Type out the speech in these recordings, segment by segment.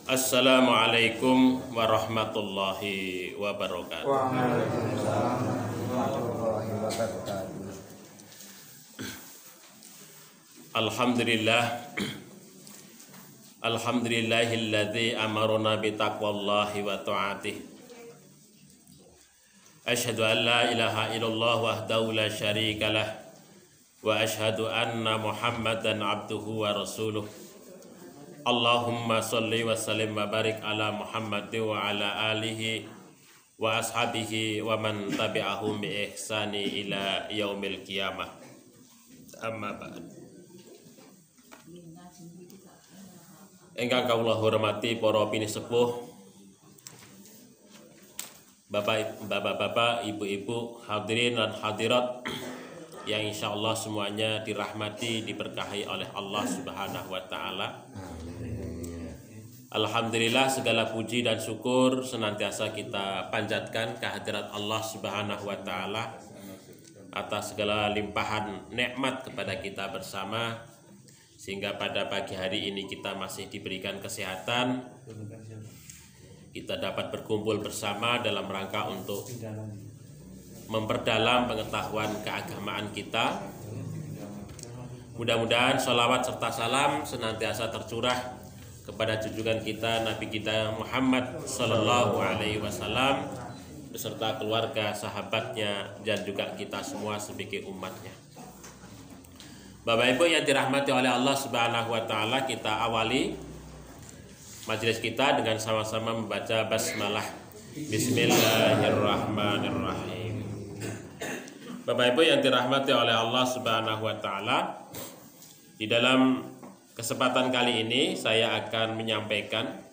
Assalamualaikum warahmatullahi wabarakatuh. Waalaikumsalam warahmatullahi wabarakatuh. Alhamdulillahilladzi amarna bitaqwallahi wa ta'atih. Asyhadu an la ilaha illallah wahdahu la syarikalah wa asyhadu anna Muhammadan abduhu wa rasuluh. Allahumma sholli wa sallim wa barik ala Muhammad wa ala alihi wa ashabihi wa man tabi'ahum bi ihsani ila yaumil qiyamah. Amma ba'd. Ingkang kawula hormati para pinisepuh, Bapak-bapak, ibu-ibu, hadirin dan hadirat yang insyaallah semuanya dirahmati, diberkahi oleh Allah Subhanahu wa taala. Alhamdulillah, segala puji dan syukur senantiasa kita panjatkan kehadirat Allah Subhanahu wa taala atas segala limpahan nikmat kepada kita bersama, sehingga pada pagi hari ini kita masih diberikan kesehatan. Kita dapat berkumpul bersama dalam rangka untuk memperdalam pengetahuan keagamaan kita. Mudah-mudahan sholawat serta salam senantiasa tercurah kepada junjungan kita Nabi kita Muhammad Sallallahu Alaihi Wasallam beserta keluarga, sahabatnya, dan juga kita semua sebagai umatnya. Bapak Ibu yang dirahmati oleh Allah Subhanahu Wa Taala, kita awali majelis kita dengan sama-sama membaca basmalah. Bismillahirrahmanirrahim. Bapak Ibu yang dirahmati oleh Allah Subhanahu Wa Taala, di dalam kesempatan kali ini saya akan menyampaikan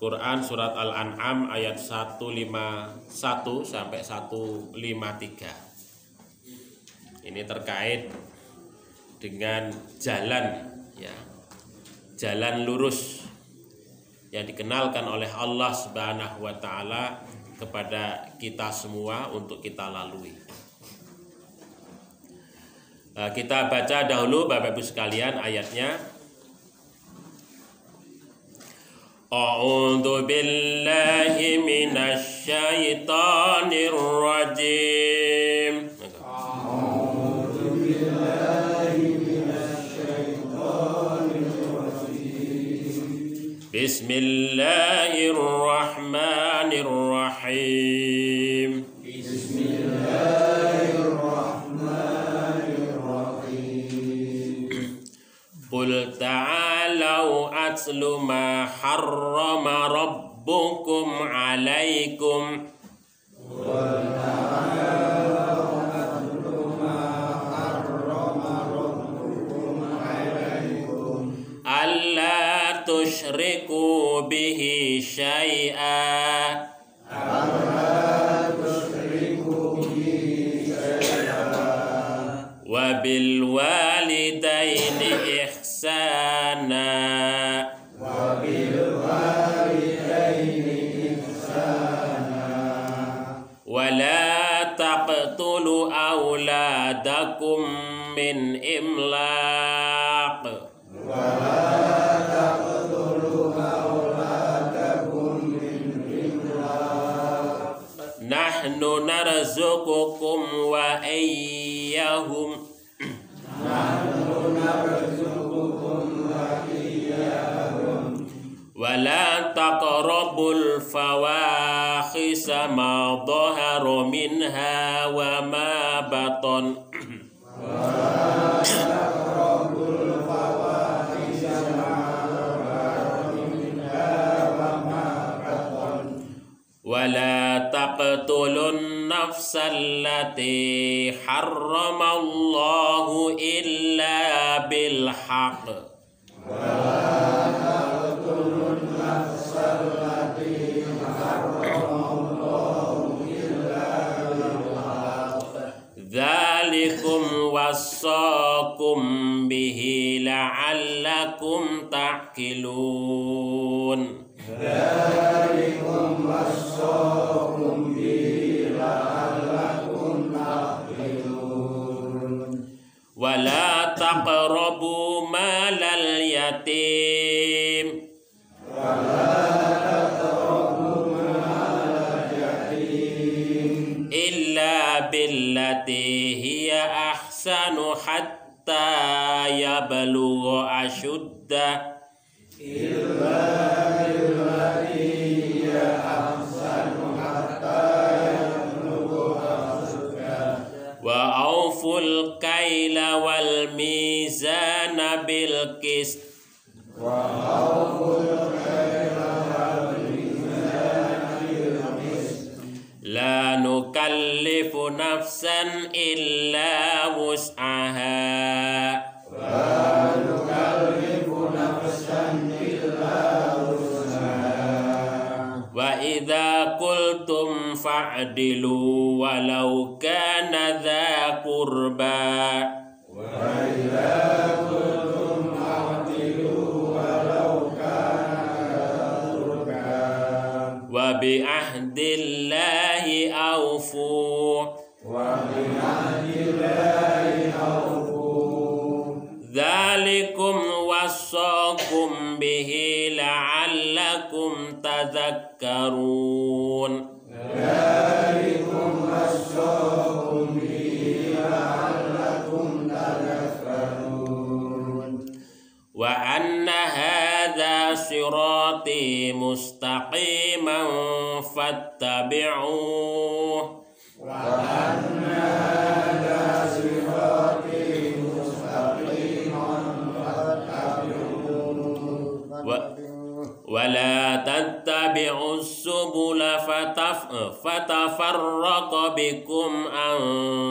Quran surat Al-An'am ayat 151 sampai 153. Ini terkait dengan jalan, ya, jalan lurus yang dikenalkan oleh Allah Subhanahu wa taala kepada kita semua untuk kita lalui. Kita baca dahulu Bapak Ibu sekalian ayatnya. A'udzu billahi minasy syaithanir rajim. A'udzu billahi minasy syaithanir rajim. Bismillahirrahmanirrahim. Qul ta'alau atlu ma harrama rabbukum alaikum. Qul ta'alau atlu ma harrama rabbukum alaikum. Alla tusyriku bihi syai'a. Alla tusyriku bihi syai'a. Wa bil walidaini ihsana. Wa bil walidaini ihsana. Wa la taqtulu awladakum min imlaq. Wa la taqtulu awladakum min imlaq. Nahnu narzuqukum wa iyyahum. Nahnu narzuqukum wa iyyahum. Wa la taqrabul fawahisha ma dhahara minha wa ma batan. Wa la taqrabul fawahisha ma dhahara minha wa ma batan. Wa la taqtulun nafsal lati harramallahu illa bil haqq. Wa la taqtulun nafsal lati harramallahu illa bil haqq. Dzalikum wassaqum bihi la'allakum ta'qilun. Dzalikum wassaqum bihi la'allakum ta'qilun. Wala taqrabu malal yatim. Wala hatta yablugha ashuddah illa billati hiya ahsanu hatta yablugha ashuddah wa auful kaila wal mizana bil qist wa awful kaila wal mizana bil qist la nukallifu nafsan illa wus'aha la nukallifu nafsan illa wus'aha wa idza qultum fa'dilu walau kana dza qurba wa idza qultum fa'dilu walau kana qurba wa bi ahdillahi awfu wa bi ahdillahi awfu dzalikum wassaqum bihi la'allakum tadhakkarun dzalikum wassaqum bihi la'allakum tadhakkarun wa anna hadza sirati mustaqiman fattabi'uhu wa anna hadza sirati mustaqiman fattabi'uhu wa la tattabi'us subula fatafarraqa bikum an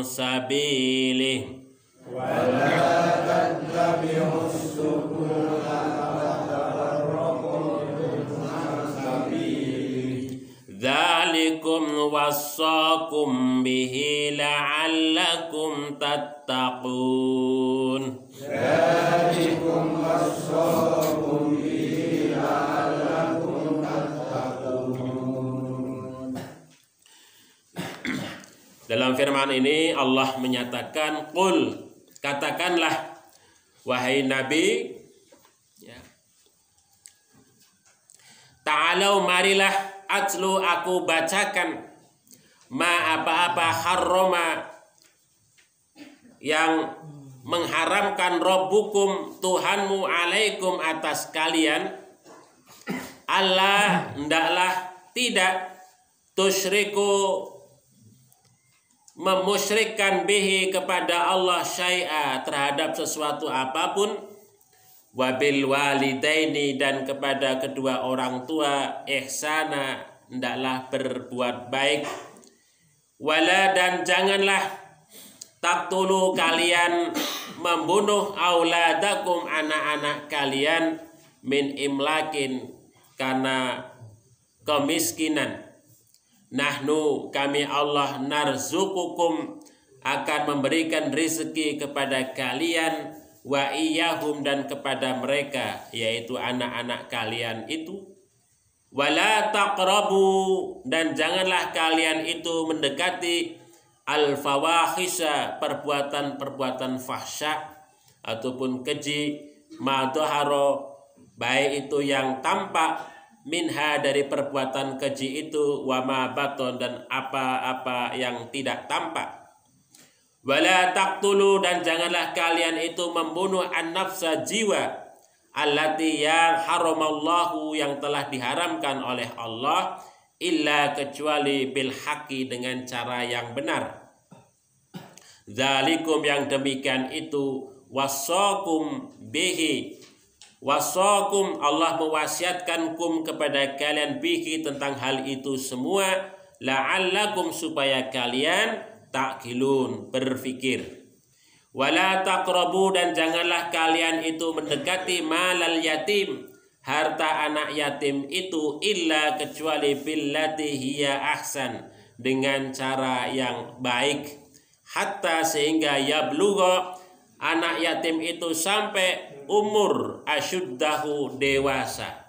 sabilihi wa la tattabi'us subula fatafarraqa bikum an sabilihi dzalikum wassaqum bihi la'allakum tattaqun dzalikum wassaqum bihi la'allakum tattaqun. Dalam firman ini Allah menyatakan qul, katakanlah wahai Nabi, ya, ta'alau marilah atlu aku bacakan ma apa-apa harrama yang mengharamkan Rabbukum Tuhanmu alaikum atas kalian, Allah hendaklah tidak tusyriku memusyrikkan bihi kepada Allah syai'a terhadap sesuatu apapun, wabil walidaini dan kepada kedua orang tua ihsana hendaklah berbuat baik, wala dan janganlah taqtulu kalian membunuh auladakum anak-anak kalian min imlakin karena kemiskinan. Nahnu kami Allah narzukukum akan memberikan rezeki kepada kalian wa iyahum dan kepada mereka yaitu anak-anak kalian itu. Wala taqrabu dan janganlah kalian itu mendekati al-fawahisha perbuatan-perbuatan fahsya ataupun keji ma dhahara baik itu yang tampak minha dari perbuatan keji itu wa ma baton dan apa-apa yang tidak tampak. Wala taqtulu dan janganlah kalian itu membunuh an-nafsa jiwa allati yang haramallahu yang telah diharamkan oleh Allah illa kecuali bil haqqi dengan cara yang benar. Dzalikum yang demikian itu wasaqum bihi wasakum Allah mewasiatkan kum kepada kalian bihi tentang hal itu semua la'allakum supaya kalian ta'qilun berfikir. Wala taqrabu dan janganlah kalian itu mendekati malal yatim harta anak yatim itu illa kecuali billati hiya ahsan dengan cara yang baik hatta sehingga yablugha anak yatim itu sampai umur asyuddahu dewasa.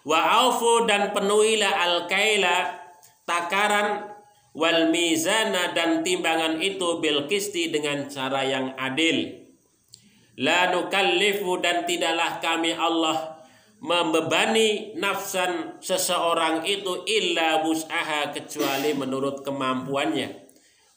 Wa aufu dan penuhilah al-kaila takaran wal mizana dan timbangan itu bil qisti dengan cara yang adil. La nukallifu dan tidaklah kami Allah membebani nafsan seseorang itu illa wus'aha kecuali menurut kemampuannya.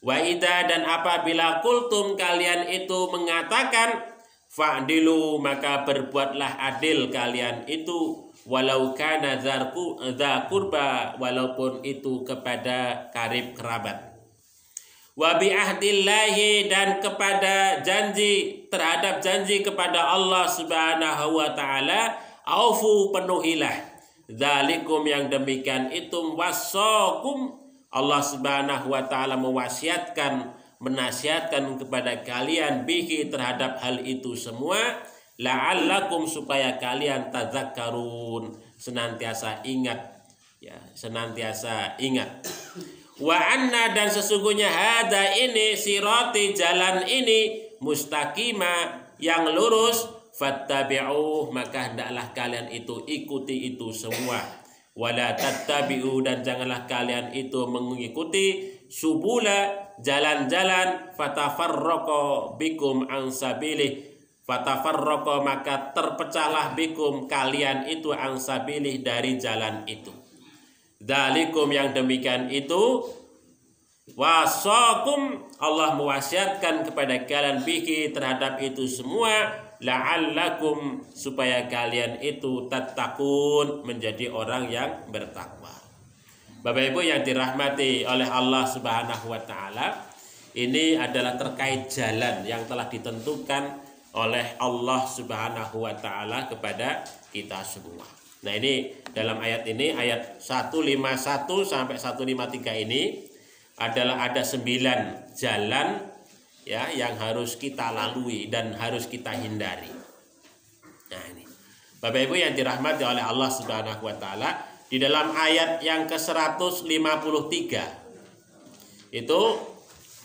Wa idza dan apabila qultum kalian itu mengatakan fa'dilu maka berbuatlah adil kalian itu walau kana dza qurba walaupun itu kepada karib kerabat. Wa bi ahdillahi dan kepada janji terhadap janji kepada Allah Subhanahu wa taala aufu penuhilah. Dzalikum yang demikian itu wasakum Allah Subhanahu wa taala menasihatkan kepada kalian bihi terhadap hal itu semua la'allakum supaya kalian tadzakkarun senantiasa ingat ya senantiasa ingat. Wa anna dan sesungguhnya hada ini sirati jalan ini mustaqima yang lurus fattabi'uh maka hendaklah kalian itu ikuti itu semua wala tattabi'u dan janganlah kalian itu mengikuti subula jalan-jalan fatafarraqa bikum an sabilih fatafarraqa maka terpecahlah bikum kalian itu an sabilih dari jalan itu. Dzalikum yang demikian itu wasakum Allah mewasiatkan kepada kalian bihi terhadap itu semua la'allakum supaya kalian itu tattaqun menjadi orang yang bertakwa. Bapak Ibu yang dirahmati oleh Allah Subhanahu wa taala, ini adalah terkait jalan yang telah ditentukan oleh Allah Subhanahu wa taala kepada kita semua. Nah, ini dalam ayat ini ayat 151 sampai 153 ini adalah ada 9 jalan ya yang harus kita lalui dan harus kita hindari. Nah, ini Bapak Ibu yang dirahmati oleh Allah Subhanahu wa taala, di dalam ayat yang ke-153 itu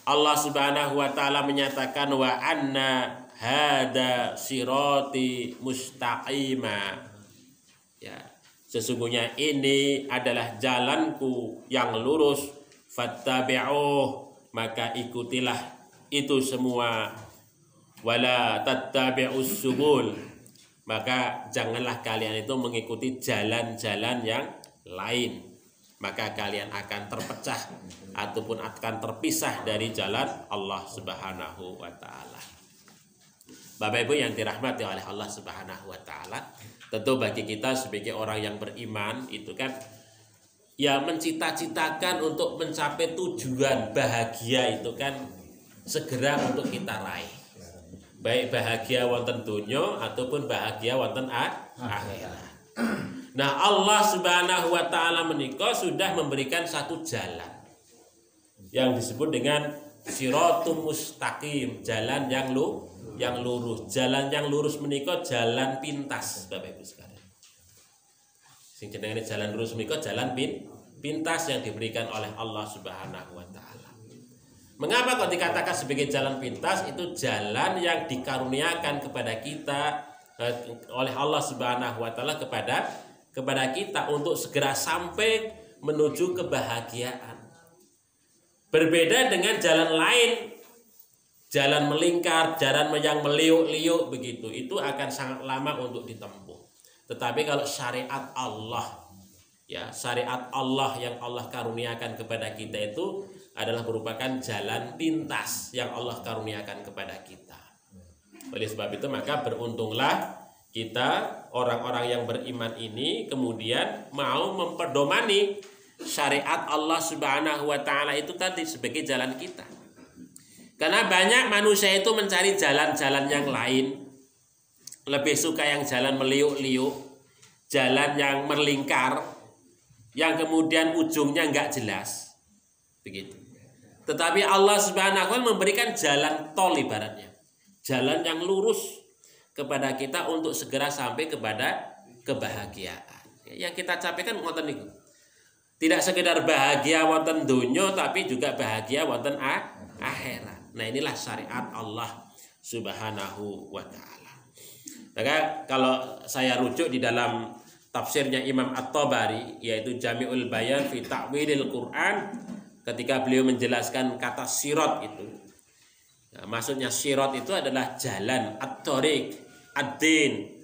Allah Subhanahu wa taala menyatakan wa anna hada sirati mustaqima. Ya, sesungguhnya ini adalah jalanku yang lurus fattabi'uh maka ikutilah itu semua wala tattabi'us subul maka janganlah kalian itu mengikuti jalan-jalan yang lain maka kalian akan terpecah ataupun akan terpisah dari jalan Allah Subhanahu wa taala. Bapak Ibu yang dirahmati oleh Allah Subhanahu wa taala, tentu bagi kita sebagai orang yang beriman itu kan ya mencita-citakan untuk mencapai tujuan bahagia itu kan segera untuk kita raih. Baik bahagia wonten dunya ataupun bahagia wonten akhirat. Nah, Allah Subhanahu wa taala menika sudah memberikan satu jalan yang disebut dengan siratum mustaqim, jalan yang lurus. Jalan yang lurus menika jalan pintas, Bapak Ibu sekalian. Sing jenenge jalan lurus menika jalan pintas yang diberikan oleh Allah Subhanahu wa taala. Mengapa kok dikatakan sebagai jalan pintas? Itu jalan yang dikaruniakan kepada kita oleh Allah Subhanahu wa taala kepada kita untuk segera sampai menuju kebahagiaan. Berbeda dengan jalan lain, jalan melingkar, jalan yang meliuk-liuk begitu, itu akan sangat lama untuk ditempuh. Tetapi kalau syariat Allah, ya syariat Allah yang Allah karuniakan kepada kita itu adalah merupakan jalan pintas yang Allah karuniakan kepada kita. Oleh sebab itu maka beruntunglah kita orang-orang yang beriman ini kemudian mau memperdomani syariat Allah Subhanahu wa taala itu tadi sebagai jalan kita. Karena banyak manusia itu mencari jalan-jalan yang lain, lebih suka yang jalan meliuk-liuk, jalan yang melingkar, yang kemudian ujungnya enggak jelas. Begitu. Tetapi Allah Subhanahu wa taala memberikan jalan tol ibaratnya. Jalan yang lurus kepada kita untuk segera sampai kepada kebahagiaan. Yang kita capaikan wonten niku. Tidak sekedar bahagia wonten dunya tapi juga bahagia wonten akhirat. Nah, inilah syariat Allah Subhanahu wa taala. Maka kalau saya rujuk di dalam tafsirnya Imam At-Tabari yaitu Jami'ul Bayan fi Ta'wilil Quran, ketika beliau menjelaskan kata sirat itu, nah, maksudnya sirat itu adalah jalan, at-thariq, ad-din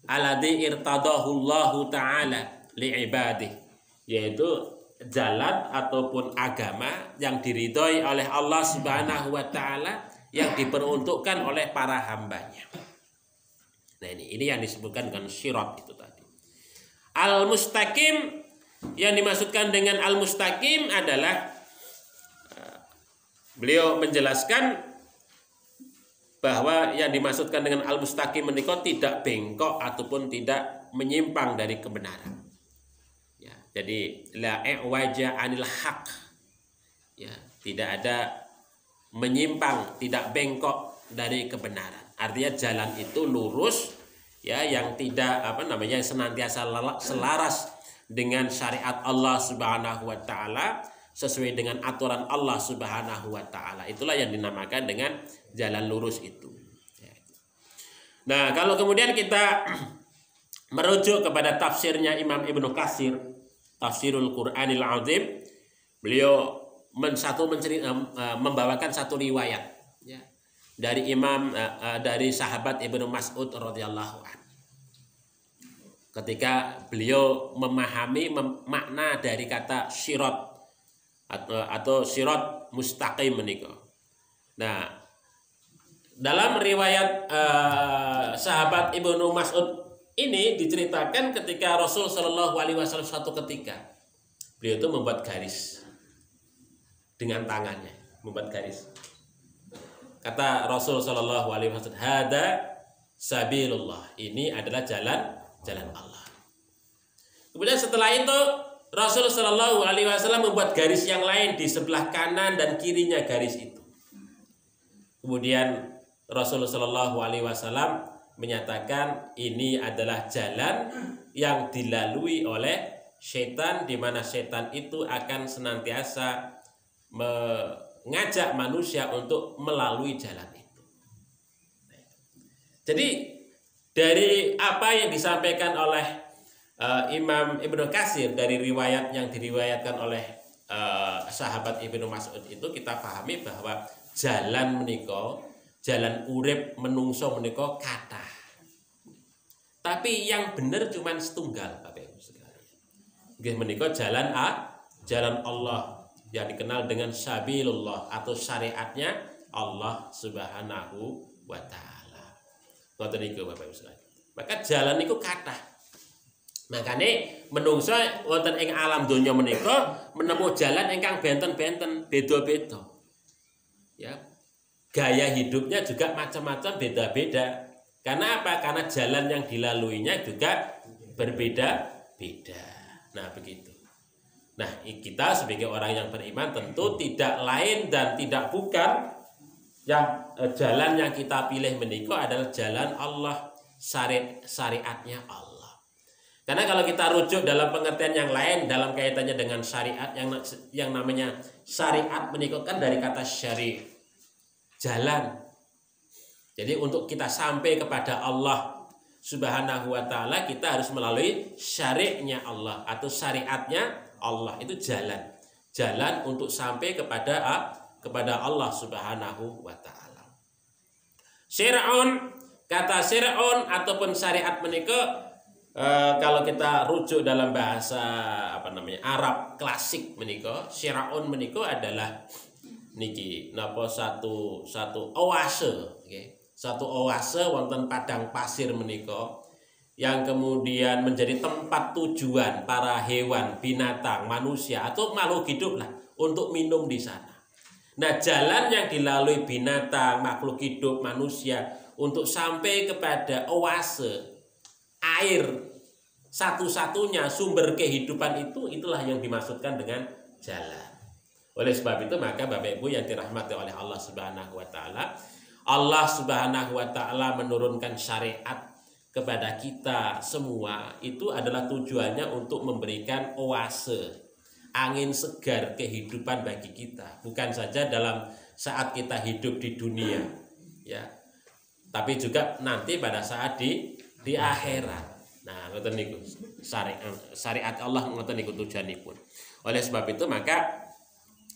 alladzi irtadahu Allah taala li'ibadihi, yaitu jalan ataupun agama yang diridhoi oleh Allah Subhanahu wa taala yang diperuntukkan oleh para hambanya. Nah, ini yang disebutkan dengan sirat itu tadi. Al-mustaqim, yang dimaksudkan dengan al-mustaqim adalah beliau menjelaskan bahwa yang dimaksudkan dengan al-mustaqim menika tidak bengkok ataupun tidak menyimpang dari kebenaran. Ya, jadi la i'waja 'anil haq. Ya, tidak ada menyimpang, tidak bengkok dari kebenaran. Artinya jalan itu lurus, ya, yang tidak senantiasa selaras dengan syariat Allah Subhanahu wa taala, sesuai dengan aturan Allah Subhanahu wa taala. Itulah yang dinamakan dengan jalan lurus itu. Nah, kalau kemudian kita merujuk kepada tafsirnya Imam Ibnu Katsir, Tafsirul Qur'anil Azim, beliau membawakan satu riwayat, ya, dari dari sahabat Ibnu Mas'ud radhiyallahu anhu. Ketika beliau memahami makna dari kata sirat atau sirat mustaqim menika. Nah, dalam riwayat sahabat Ibnu Mas'ud ini diceritakan ketika Rasul Shallallahu Alaihi Wasallam suatu ketika beliau itu membuat garis dengan tangannya, membuat garis. Kata Rasul Shallallahu Alaihi Wasallam, hada sabilullah, ini adalah jalan Allah. Kemudian setelah itu Rasul Shallallahu Alaihi Wasallam membuat garis yang lain di sebelah kanan dan kirinya garis itu. Kemudian Rasul Shallallahu Alaihi Wasallam menyatakan ini adalah jalan yang dilalui oleh setan, di mana setan itu akan senantiasa mengajak manusia untuk melalui jalan itu. Jadi dari apa yang disampaikan oleh Imam Ibnu Katsir dari riwayat yang diriwayatkan oleh sahabat Ibnu Mas'ud itu, kita pahami bahwa jalan menika, jalan urip menungso menika kathah. Tapi yang benar cuman setunggal, Bapak Ibu sekalian. Nggih menika jalan Allah yang dikenal dengan sabilullah atau syariatnya Allah Subhanahu wa taala. Ngoten niku Bapak Ibu sekalian. Maka jalan niku kathah. Makane menungso wonten ing alam donya menika menempuh jalan ingkang benten-benten, beda-beda. Ya. Gaya hidupnya juga macam-macam, beda-beda. Karena apa? Karena jalan yang dilaluinya juga berbeda-beda. Nah, begitu. Nah, kita sebagai orang yang beriman tentu tidak lain dan tidak bukan yang jalan yang kita pilih menika adalah jalan Allah, syariatnya Allah. Karena kalau kita rujuk dalam pengertian yang lain dalam kaitannya dengan syariat, yang namanya syariat menika kan dari kata syari', jalan. Jadi untuk kita sampai kepada Allah Subhanahu wa taala, kita harus melalui syariatnya Allah atau syariatnya Allah, itu jalan. Jalan untuk sampai kepada Allah Subhanahu wa taala. Syir'un, kata syir'un ataupun syariat menika kalau kita rujuk dalam bahasa Arab klasik menika, syir'un menika adalah niki napa satu oase, okay? Satu oase wonten padang pasir menika yang kemudian menjadi tempat tujuan para hewan, binatang, manusia atau makhluk hidup lah untuk minum di sana. Nah, jalan yang dilalui binatang, makhluk hidup, manusia untuk sampai kepada oase air satu-satunya sumber kehidupan itulah yang dimaksudkan dengan jalan. Oleh sebab itu maka Bapak Ibu yang dirahmati oleh Allah Subhanahu wa taala, Allah Subhanahu wa taala menurunkan syariat kepada kita semua itu adalah tujuannya untuk memberikan oase, angin segar kehidupan bagi kita, bukan saja dalam saat kita hidup di dunia, ya, tapi juga nanti pada saat di akhirat. Nah, ngoten niku syariat Allah, ngoten niku tujuanipun. Oleh sebab itu maka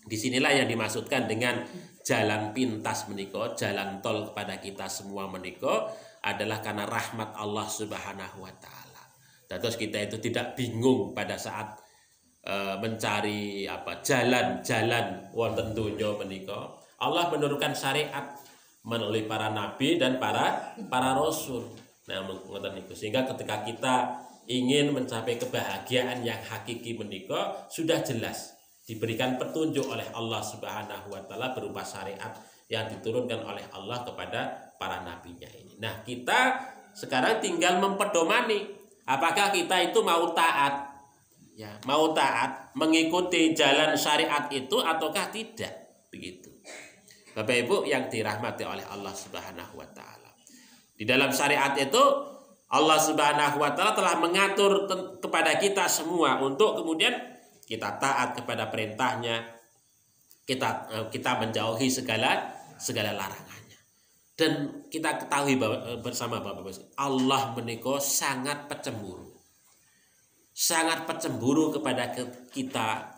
disinilah yang dimaksudkan dengan jalan pintas menika, jalan tol kepada kita semua menika adalah karena rahmat Allah Subhanahu wa taala. Dan terus kita itu tidak bingung pada saat mencari jalan-jalan wonten donya menika, Allah menurunkan syariat melalui para nabi dan para rasul. Nah, ngoten niku. Sehingga ketika kita ingin mencapai kebahagiaan yang hakiki menika sudah jelas diberikan petunjuk oleh Allah Subhanahu wa taala berupa syariat yang diturunkan oleh Allah kepada para nabinya ini. Nah, kita sekarang tinggal mempedomani apakah kita itu mau taat, ya, mau taat mengikuti jalan syariat itu ataukah tidak, begitu. Bapak Ibu yang dirahmati oleh Allah Subhanahu wa taala. Di dalam syariat itu Allah Subhanahu wa taala telah mengatur kepada kita semua untuk kemudian kita taat kepada perintahnya, kita menjauhi segala larangannya. Dan kita ketahui bersama Bapak-Bapak, Allah menika sangat pecemburu. Sangat pecemburu kepada kita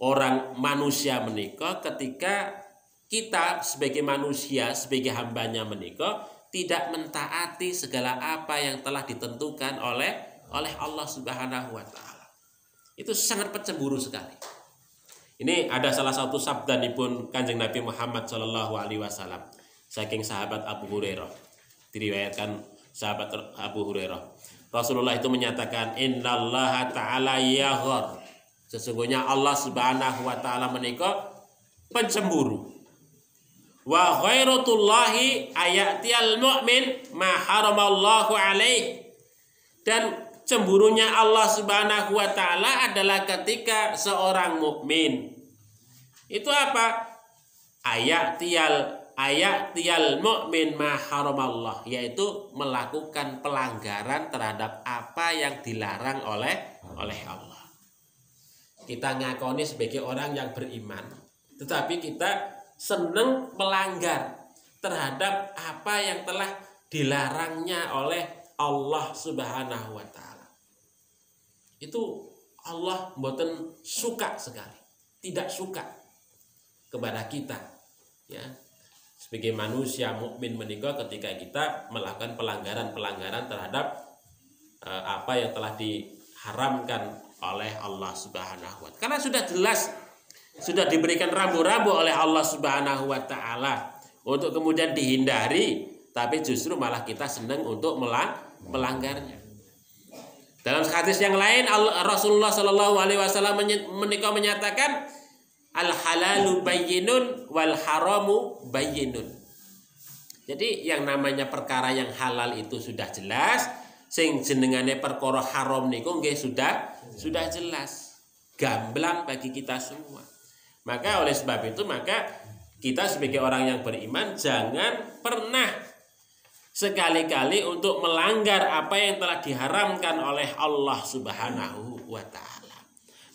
orang manusia menika ketika kita sebagai manusia, sebagai hambanya menika tidak mentaati segala apa yang telah ditentukan oleh Allah Subhanahu wa taala. Itu sangat pecemburu sekali. Ini ada salah satu sabdanipun Kanjeng Nabi Muhammad sallallahu alaihi wasallam saking sahabat Abu Hurairah. Diriwayatkan sahabat Abu Hurairah. Rasulullah itu menyatakan innallaha ta'ala yaghar. Sesungguhnya Allah Subhanahu wa taala menika pencemburu. Wa khairatullahi ayatiyal mu'min ma haramallahu alaih. Dan cemburunya Allah Subhanahu wa taala adalah ketika seorang mukmin itu apa? Ayatiyal mu'min ma haramallah, yaitu melakukan pelanggaran terhadap apa yang dilarang oleh Allah. Kita ngakoni sebagai orang yang beriman, tetapi kita senang melanggar terhadap apa yang telah dilarangnya oleh Allah Subhanahu wa taala. Itu Allah mboten suka sekali, tidak suka kepada kita, ya. Sebagai manusia mukmin menika ketika kita melakukan pelanggaran terhadap apa yang telah diharamkan oleh Allah Subhanahu wa taala. Karena sudah jelas, sudah diberikan rambu-rambu oleh Allah Subhanahu wa taala untuk kemudian dihindari, tapi justru malah kita senang untuk melanggarnya. Dalam hadis yang lain Rasulullah Shallallahu alaihi wasallam menika menyatakan al halalu bayyinun wal haramu bayyinun. Jadi yang namanya perkara yang halal itu sudah jelas, sing jenengane perkara haram niku nggih sudah jelas, gamblang bagi kita semua. Maka oleh sebab itu maka kita sebagai orang yang beriman jangan pernah sekali-kali untuk melanggar apa yang telah diharamkan oleh Allah Subhanahu wa taala.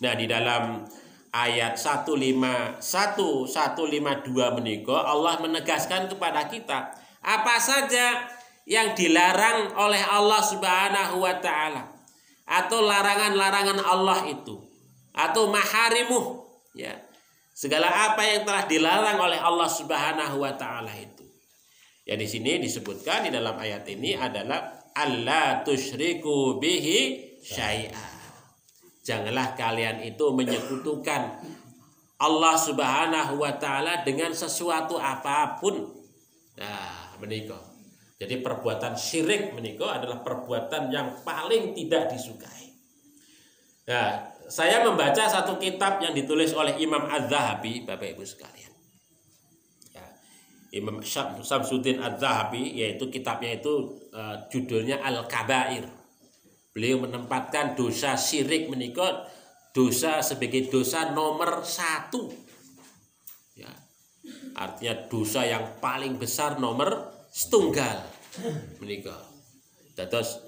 Nah, di dalam ayat 151 152 menika Allah menegaskan kepada kita apa saja yang dilarang oleh Allah Subhanahu wa taala atau larangan-larangan Allah itu atau maharimuh, ya. Segala apa yang telah dilarang oleh Allah Subhanahu wa taala itu. Ya, di sini disebutkan di dalam ayat ini adalah alla tusyriku bihi syai'a. Janganlah kalian itu menyekutukan Allah Subhanahu wa taala dengan sesuatu apapun. Nah, menika. Jadi perbuatan syirik menika adalah perbuatan yang paling tidak disukai. Nah, saya membaca satu kitab yang ditulis oleh Imam Az-Zahabi, Bapak Ibu sekalian. Ya, Imam Syamsuddin Az-Zahabi, yaitu kitabnya itu judulnya Al-Kabair. Beliau menempatkan dosa syirik menika dosa sebagai dosa nomor 1. Ya. Artinya dosa yang paling besar nomor setunggal menika. Terus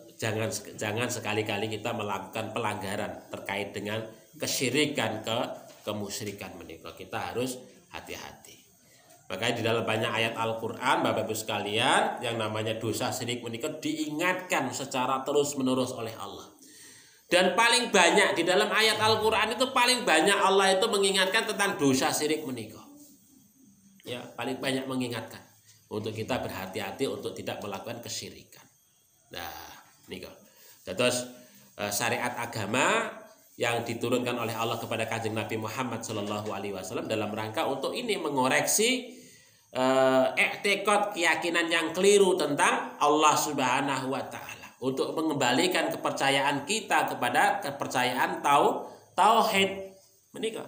jangan sekali-kali kita melakukan pelanggaran terkait dengan kesyirikan, kemusyrikan menika. Kita harus hati-hati. Makanya di dalam banyak ayat Al-Quran, Bapak Ibu sekalian, yang namanya dosa syirik menika diingatkan secara terus-menerus oleh Allah. Dan paling banyak di dalam ayat Al-Quran itu paling banyak Allah itu mengingatkan tentang dosa syirik menika. Ya, paling banyak mengingatkan untuk kita berhati-hati untuk tidak melakukan kesyirikan. Nah, menika. Terus syariat agama yang diturunkan oleh Allah kepada Kanjeng Nabi Muhammad SAW dalam rangka untuk ini mengoreksi i'tiqad, keyakinan yang keliru tentang Allah Subhanahu wa taala, untuk mengembalikan kepercayaan kita kepada kepercayaan tauhid. Menikah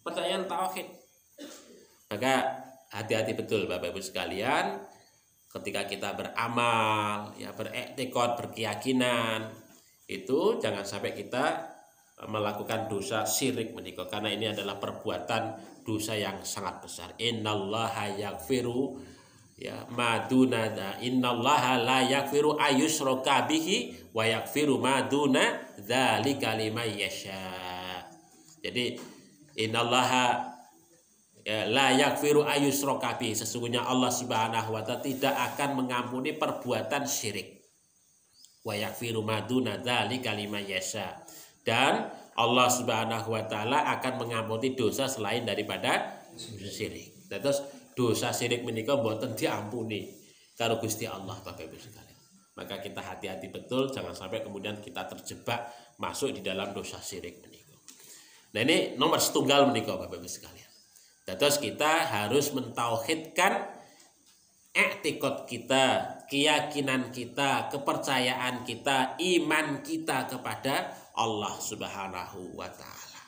percayaan tauhid. Maka hati-hati betul Bapak Ibu sekalian ketika kita beramal, ya beriktikad, berkeyakinan, itu jangan sampai kita melakukan dosa syirik menikah, karena ini adalah perbuatan dosa yang sangat besar. Innallaha yaghfiru ya maduna, innallaha la yaghfiru ayyushraka bihi wa yaghfiru maduna dzalika liman yasha. Jadi innallaha la yaghfiru ayyushraka bihi, sesungguhnya Allah Subhanahu wa taala tidak akan mengampuni perbuatan syirik. Wa yaghfiru maduna dzalika liman yasha. Dan Allah Subhanahu wa taala akan mengampuni dosa selain daripada syirik. Terus dosa syirik menika mboten diampuni karo Gusti Allah Bapak Ibu sekalian. Maka kita hati-hati betul, jangan sampai kemudian kita terjebak masuk di dalam dosa syirik menika. Nah, ini nomor setunggal menika Bapak Ibu sekalian. Terus kita harus mentauhidkan i'tiqad kita, keyakinan kita, kepercayaan kita, iman kita kepada Allah Subhanahu wa taala.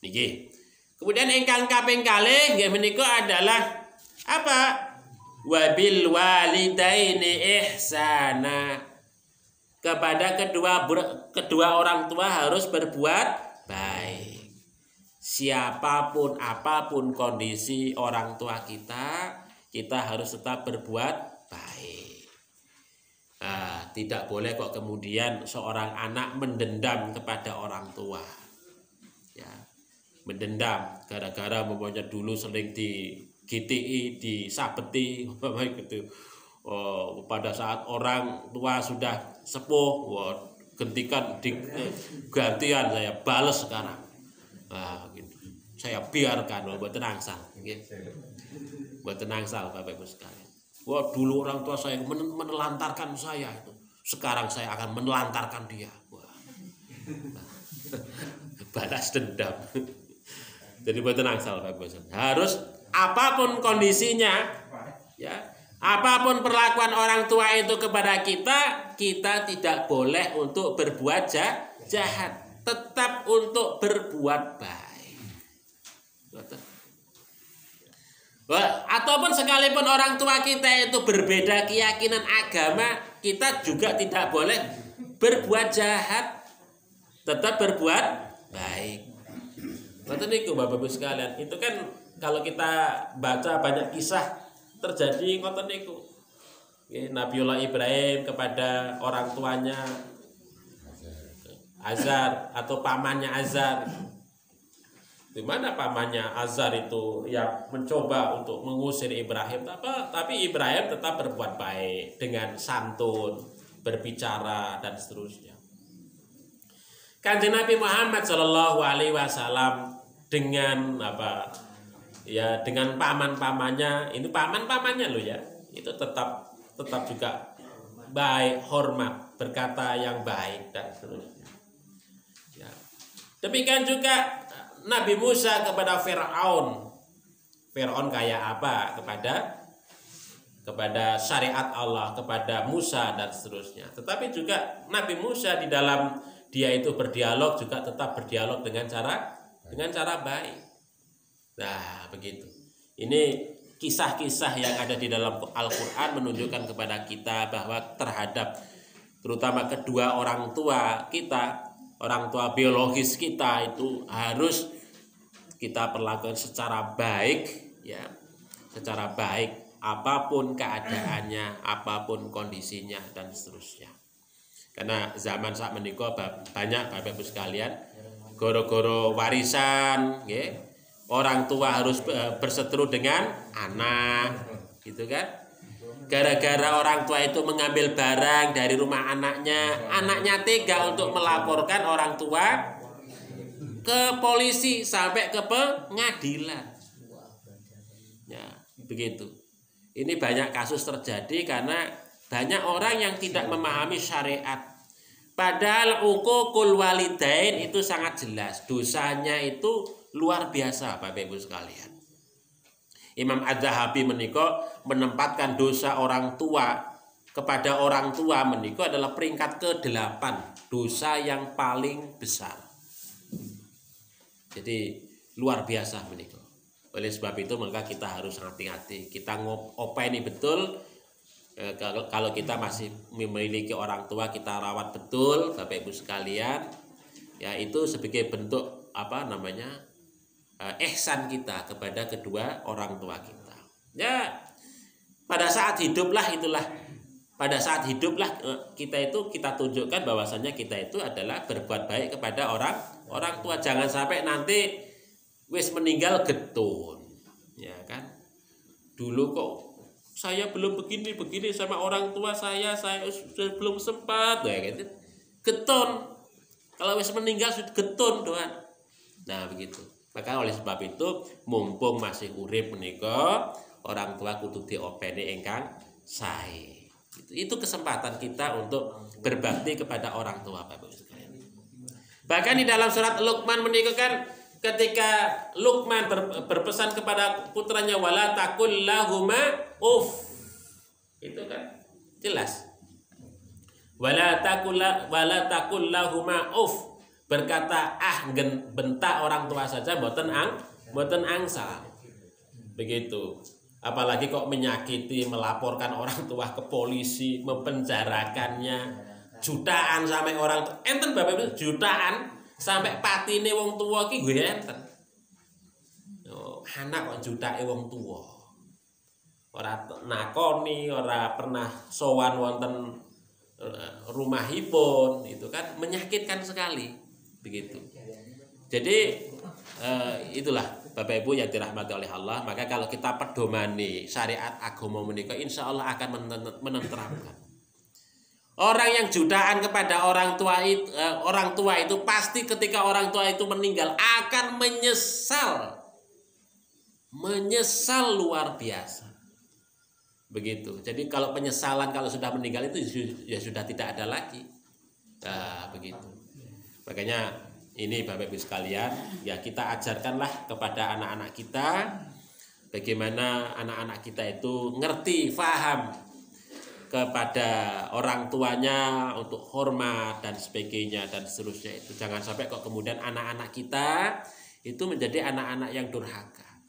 Niki. Kemudian ingkang kaping kalih nggih menika adalah apa? Wabil walidaini ihsana. Kepada kedua orang tua harus berbuat baik. Siapapun apapun kondisi orang tua kita harus tetap berbuat baik. Nah, tidak boleh kok kemudian seorang anak mendendam kepada orang tua, ya, mendendam gara-gara mempunyai dulu sering di GTI, disabeti, gitu. Pada saat orang tua sudah sepuh, gantikan gantian saya balas sekarang. Nah, gitu. Saya biarkan buat tenangsal, buat tenangsal Bapak Ibu sekalian. Wah, dulu orang tua saya menelantarkan saya itu. Sekarang saya akan menelantarkan dia. Wah. Balas dendam. Jadi buat tenangsal Bapak Ibu. Harus apapun kondisinya, ya, apapun perlakuan orang tua itu kepada kita, kita tidak boleh untuk berbuat jahat. Tetap untuk berbuat baik. Ataupun sekalipun orang tua kita itu berbeda keyakinan agama, kita juga tidak boleh berbuat jahat, tetap berbuat baik. Ngoten niku Bapak Ibu sekalian. Itu kan kalau kita baca banyak kisah terjadi ngoten niku. Nabiullah Ibrahim kepada orang tuanya Azar atau pamannya Azar. Di mana pamannya Azar itu yang mencoba untuk mengusir Ibrahim, tapi Ibrahim tetap berbuat baik dengan santun, berbicara dan seterusnya. Kanjeng Nabi Muhammad SAW dengan apa? Ya, dengan paman-pamannya, ini paman-pamannya loh ya, itu tetap juga baik, hormat, berkata yang baik dan seterusnya. Ya. Demikian juga Nabi Musa kepada Fir'aun. Fir'aun kayak apa kepada syariat Allah, kepada Musa dan seterusnya. Tetapi juga Nabi Musa di dalam dia itu berdialog juga tetap berdialog dengan cara baik. Nah, begitu. Ini kisah-kisah yang ada di dalam Al-Qur'an menunjukkan kepada kita bahwa terhadap terutama kedua orang tua kita, orang tua biologis kita itu harus kita perlakukan secara baik, ya, secara baik apapun keadaannya, apapun kondisinya dan seterusnya. Karena zaman saat menikah banyak Bapak Ibu sekalian, goro-goro warisan, ya, orang tua harus berseteru dengan anak, gitu kan? Gara-gara orang tua itu mengambil barang dari rumah anaknya tega untuk melaporkan orang tua ke polisi sampai ke pengadilan. Ya, begitu. Ini banyak kasus terjadi karena banyak orang yang tidak memahami syariat, Padahal uququl walidain itu sangat jelas, dosanya itu luar biasa Bapak Ibu sekalian. Imam Az-Zahabi menika menempatkan dosa orang tua kepada orang tua menika adalah peringkat ke-8 dosa yang paling besar. Jadi luar biasa menika. Oleh sebab itu maka kita harus hati-hati. Kita ngopeni betul. Kalau kita masih memiliki orang tua, kita rawat betul Bapak Ibu sekalian. Ya, itu sebagai bentuk ihsan kita kepada kedua orang tua kita. Ya, pada saat hiduplah kita tunjukkan bahwasannya kita itu adalah berbuat baik kepada orang tua. Jangan sampai nanti wis meninggal getun. Ya kan? Dulu kok saya belum begini sama orang tua saya sudah belum sempat ya gitu. Getun. Kalau wis meninggal sudah getun doan. Nah, begitu. Maka oleh sebab itu mumpung masih urip menika orang tua kudu diopeni ingkang sae. Itu kesempatan kita untuk berbakti kepada orang tua Bapak Ibu sekalian. Bahkan di dalam surat Luqman menika kan ketika Luqman berpesan kepada putranya wala taqul lahuma uff. Itu kan jelas. Wala taqul lahuma uff. Berkata bentak orang tua saja mboten angsal. Begitu. Apalagi kok menyakiti, melaporkan orang tua ke polisi, mempenjarakannya jutaan sampai orang tua. Enten Bapak Ibu jutaan sampai patine wong tua ki gue enten. Anak kok jutake wong tua. Ora nakoni, ora pernah sowan wonten rumahipun, itu kan menyakitkan sekali. Begitu. Jadi itulah Bapak Ibu yang dirahmati oleh Allah. Maka kalau kita pedomani syariat agama menika insyaallah akan menenteramkan. Orang yang jutaan kepada orang tua itu pasti ketika orang tua itu meninggal akan menyesal luar biasa. Begitu. Jadi kalau penyesalan kalau sudah meninggal itu ya sudah tidak ada lagi. Nah, begitu. Makanya ini Bapak Ibu sekalian, ya kita ajarkanlah kepada anak-anak kita bagaimana anak-anak kita itu ngerti, faham kepada orang tuanya untuk hormat dan sebagainya dan seterusnya itu. Jangan sampai kok kemudian anak-anak kita itu menjadi anak-anak yang durhaka.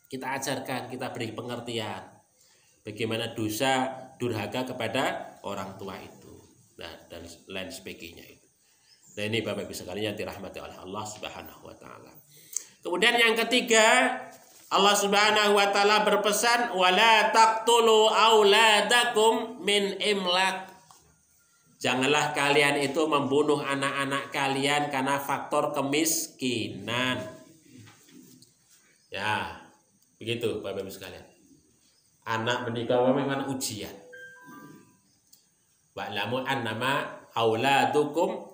Kita ajarkan, kita beri pengertian bagaimana dosa durhaka kepada orang tua itu. Nah, dan lain sebagainya itu. Nah, ini Bapak Ibu sekalian yang dirahmati oleh Allah Subhanahu wa taala. Kemudian yang ketiga, Allah Subhanahu wa taala berpesan wala taqtulu auladakum min imlaq. Janganlah kalian itu membunuh anak-anak kalian karena faktor kemiskinan. Ya, begitu Bapak Ibu sekalian. Anak menikah memang ujian. Wa'lamu annama auladukum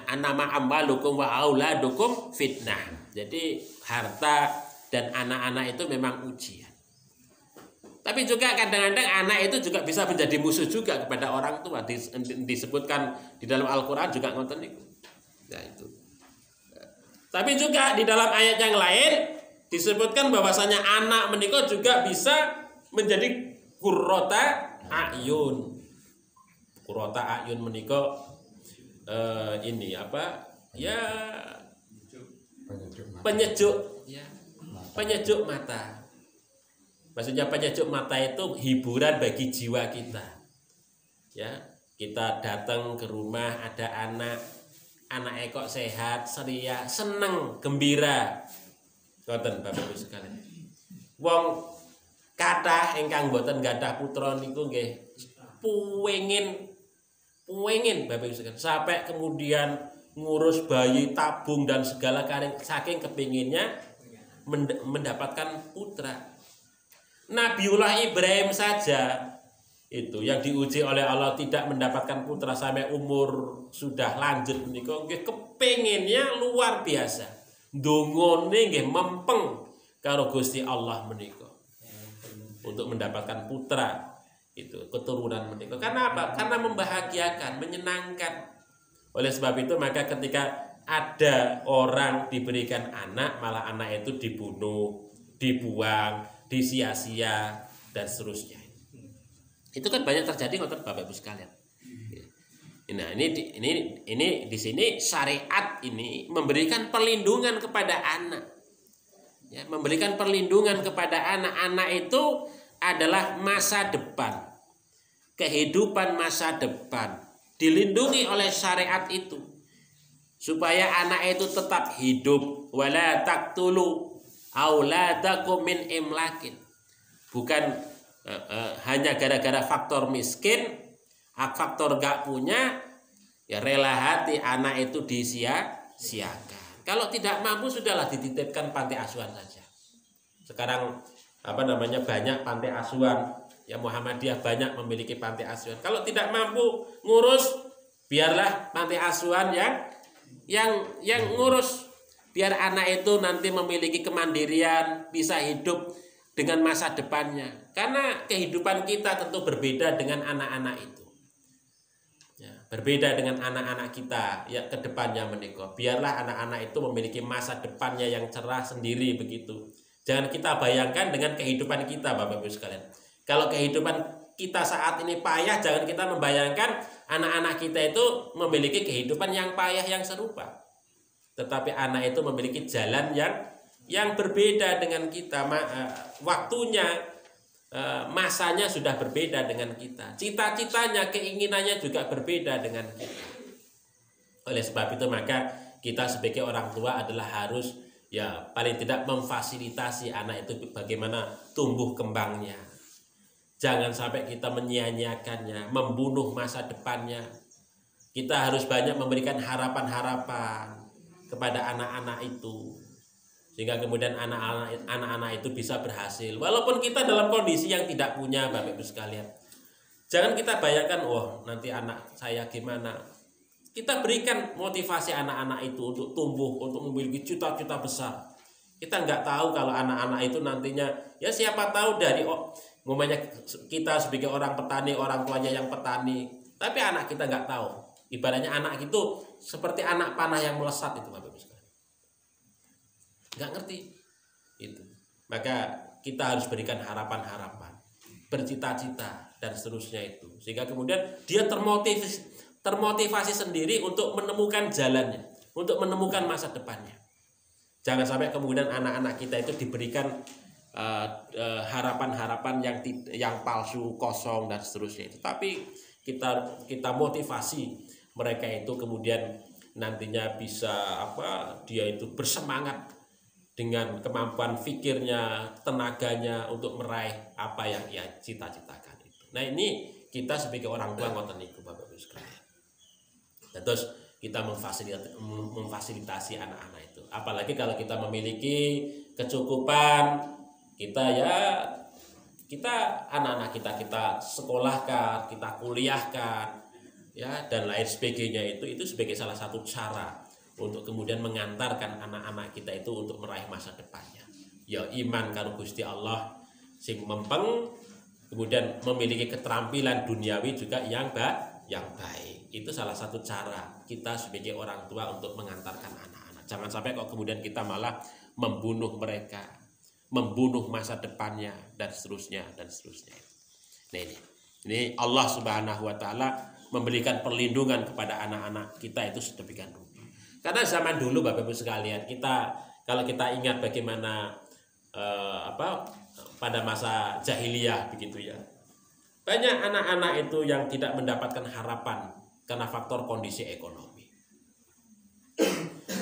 anama amwalukum wa auladukum fitnah. Jadi harta dan anak-anak itu memang ujian. Tapi juga kadang-kadang anak itu juga bisa menjadi musuh juga kepada orang tua. Disebutkan di dalam Al-Qur'an juga ngoten niku. Nah, itu. Tapi juga di dalam ayat yang lain disebutkan bahwasanya anak menika juga bisa menjadi qurrata a'yun. Qurrata a'yun menika ini apa ya penyejuk mata. Maksudnya penyejuk mata itu hiburan bagi jiwa kita. Ya, kita datang ke rumah ada anak kok sehat, ceria, seneng, gembira. Ngoten Bapak Ibu sekalian. Wong kathah ingkang boten gadah putra niku nggih puwengin Bapak Ibu sekalian, sampai kemudian ngurus bayi, tabung dan segala saking kepinginnya mendapatkan putra. Nabiullah Ibrahim saja itu yang diuji oleh Allah tidak mendapatkan putra sampai umur sudah lanjut menika nggih kepinginnya luar biasa. Ndongone nggih mempeng karo Gusti Allah menika untuk mendapatkan putra. Itu keturunan menika. Karena apa? Karena membahagiakan, menyenangkan. Oleh sebab itu maka ketika ada orang diberikan anak, malah anak itu dibunuh, dibuang, disia-sia dan seterusnya. Itu kan banyak terjadi ngoten Bapak Ibu sekalian. Nah, ini di sini syariat ini memberikan perlindungan kepada anak. Ya, memberikan perlindungan kepada anak-anak itu adalah masa depan. Kehidupan masa depan dilindungi oleh syariat itu. Supaya anak itu tetap hidup, wala taqtulu auladakum min imlakin. Bukan hanya gara-gara faktor miskin, faktor gak punya, ya rela hati anak itu disia-siakan. Kalau tidak mampu sudahlah dititipkan panti asuhan saja. Sekarang banyak panti asuhan, ya Muhammadiyah banyak memiliki panti asuhan. Kalau tidak mampu ngurus, biarlah panti asuhan yang ngurus, biar anak itu nanti memiliki kemandirian, bisa hidup dengan masa depannya. Karena kehidupan kita tentu berbeda dengan anak-anak itu. Ya, berbeda dengan anak-anak kita ya ke depannya menikah. Biarlah anak-anak itu memiliki masa depannya yang cerah sendiri begitu. Jangan kita bayangkan dengan kehidupan kita Bapak Ibu sekalian. Kalau kehidupan kita saat ini payah, jangan kita membayangkan anak-anak kita itu memiliki kehidupan yang payah yang serupa. Tetapi anak itu memiliki jalan yang berbeda dengan kita. Waktunya, masanya sudah berbeda dengan kita. Cita-citanya, keinginannya juga berbeda dengan kita. Oleh sebab itu maka kita sebagai orang tua adalah harus ya paling tidak memfasilitasi anak itu bagaimana tumbuh kembangnya. Jangan sampai kita menyia-nyiakannya, membunuh masa depannya. Kita harus banyak memberikan harapan-harapan kepada anak-anak itu. Sehingga kemudian anak-anak itu bisa berhasil. Walaupun kita dalam kondisi yang tidak punya Bapak Ibu sekalian. Jangan kita bayangkan, wah nanti anak saya gimana. Kita berikan motivasi anak-anak itu untuk tumbuh, untuk memiliki cita-cita besar. Kita nggak tahu kalau anak-anak itu nantinya, ya siapa tahu dari momennya kita sebagai orang petani, orang tuanya yang petani, tapi anak kita nggak tahu. Ibaratnya anak itu seperti anak panah yang melesat itu Bapak Ibu sekalian. Nggak ngerti itu. Maka kita harus berikan harapan-harapan, bercita-cita dan seterusnya itu, sehingga kemudian dia termotivasi sendiri untuk menemukan jalannya, untuk menemukan masa depannya. Jangan sampai kemudian anak-anak kita itu diberikan harapan-harapan yang palsu, kosong dan seterusnya itu. Tapi kita motivasi mereka itu kemudian nantinya bisa dia itu bersemangat dengan kemampuan pikirnya, tenaganya untuk meraih apa yang ia cita-citakan itu. Nah, ini kita sebagai orang tua ngoten niku Bapak Ibu sekalian. Terus kita memfasilitasi anak-anak itu. Apalagi kalau kita memiliki kecukupan, kita anak-anak kita sekolahkan, kita kuliahkan, ya dan lain sebagainya itu sebagai salah satu cara untuk kemudian mengantarkan anak-anak kita itu untuk meraih masa depannya. Ya iman karo Gusti Allah sing mempeng, kemudian memiliki keterampilan duniawi juga yang baik. Itu salah satu cara kita sebagai orang tua untuk mengantarkan anak-anak. Jangan sampai kok kemudian kita malah membunuh mereka, membunuh masa depannya dan seterusnya. Nah, ini Allah Subhanahu wa taala memberikan perlindungan kepada anak-anak kita itu sedemikian rupa. Karena zaman dulu Bapak Ibu sekalian, kalau kita ingat bagaimana pada masa jahiliyah begitu ya. Banyak anak-anak itu yang tidak mendapatkan harapan karena faktor kondisi ekonomi.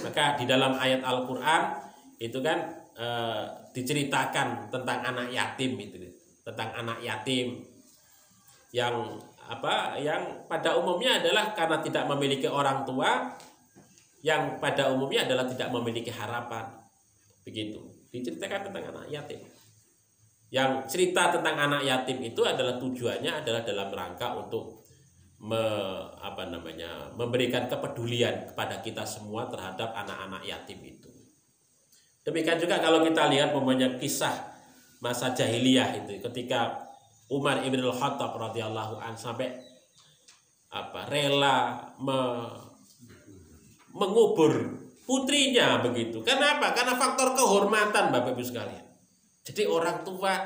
Maka di dalam ayat Al-Qur'an itu kan diceritakan tentang anak yatim itu, tentang anak yatim yang pada umumnya adalah karena tidak memiliki orang tua, yang pada umumnya adalah tidak memiliki harapan. Begitu. Diceritakan tentang anak yatim. Yang cerita tentang anak yatim itu adalah tujuannya adalah dalam rangka untuk memberikan kepedulian kepada kita semua terhadap anak-anak yatim itu. Demikian juga kalau kita lihat kisah masa jahiliyah itu, ketika Umar ibn al-Khattab radhiyallahu an sampai rela mengubur putrinya begitu. Kenapa? Karena faktor kehormatan, Bapak Ibu sekalian. Jadi orang tua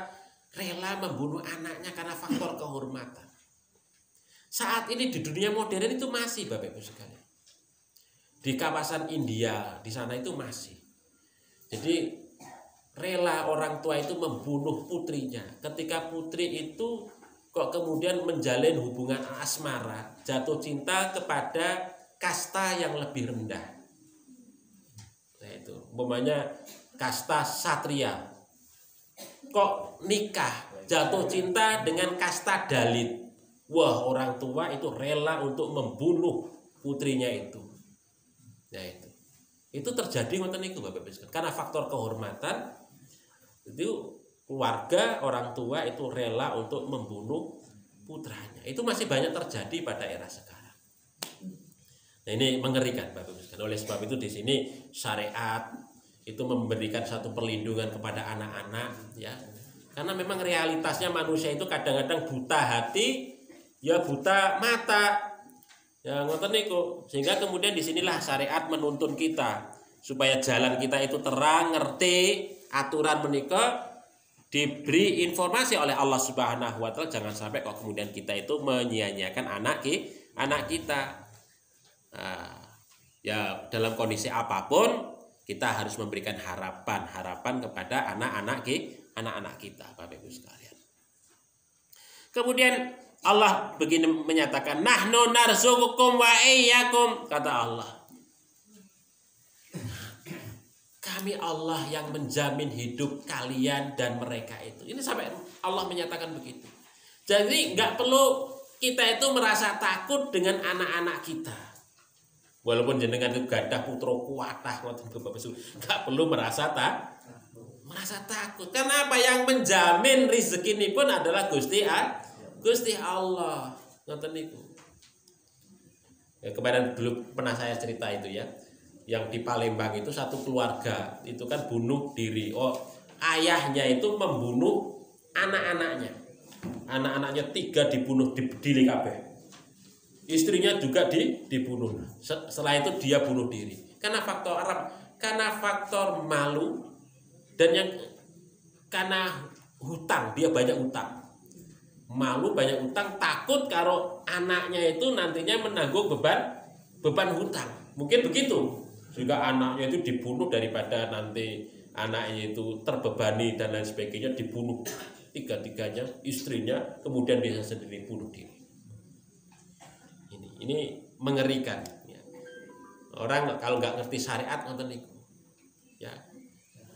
rela membunuh anaknya karena faktor kehormatan. Saat ini di dunia modern itu masih, Bapak Ibu sekalian. Di kawasan India, di sana itu masih. Jadi rela orang tua itu membunuh putrinya. Ketika putri itu kok kemudian menjalin hubungan asmara, jatuh cinta kepada kasta yang lebih rendah. Nah itu, umpamanya kasta satria. Kok nikah, jatuh cinta dengan kasta dalit. Wah, orang tua itu rela untuk membunuh putrinya itu. Nah itu terjadi ngoten niku Bapak Ibu. Karena faktor kehormatan itu keluarga orang tua itu rela untuk membunuh putranya. Itu masih banyak terjadi pada era sekarang. Nah ini mengerikan Bapak Ibu. Oleh sebab itu di sini syariat itu memberikan satu perlindungan kepada anak-anak ya. Karena memang realitasnya manusia itu kadang-kadang buta hati, ya buta mata. Ya ngoten niku. Sehingga kemudian disinilah syariat menuntun kita supaya jalan kita itu terang, ngerti aturan menika, diberi informasi oleh Allah Subhanahu wa taala. Jangan sampai kok kemudian kita itu menyia-nyiakan anak kita. Ya dalam kondisi apapun kita harus memberikan harapan kepada anak-anak kita, Bapak Ibu sekalian. Kemudian Allah begini menyatakan, nahnu narzuqukum wa iyyakum, kata Allah. Kami Allah yang menjamin hidup kalian dan mereka itu. Ini sampai Allah menyatakan begitu. Jadi nggak perlu kita itu merasa takut dengan anak-anak kita. Walaupun jenengan itu gadah putra kuatah, nggak perlu merasa takut. Karena apa yang menjamin rezeki ini pun adalah Gusti Allah. Ngoten niku. Ya, kemarin dulu pernah saya cerita itu ya. Yang di Palembang itu satu keluarga itu kan bunuh diri. Oh, ayahnya itu membunuh anak-anaknya. Anak-anaknya 3 dibunuh diri kabeh. Istrinya juga dibunuh. Setelah itu dia bunuh diri. Karena faktor Arab, karena faktor malu dan yang karena hutang, dia banyak hutang. Malu banyak hutang, takut kalau anaknya itu nantinya menanggung beban hutang. Mungkin begitu. Juga anaknya itu dibunuh daripada nanti anaknya itu terbebani dan lain sebagainya, dibunuh tiga-tiganya, istrinya, kemudian dia sendiri bunuh diri. Ini mengerikan. Ya. Orang kalau nggak ngerti syariat nonton itu, ya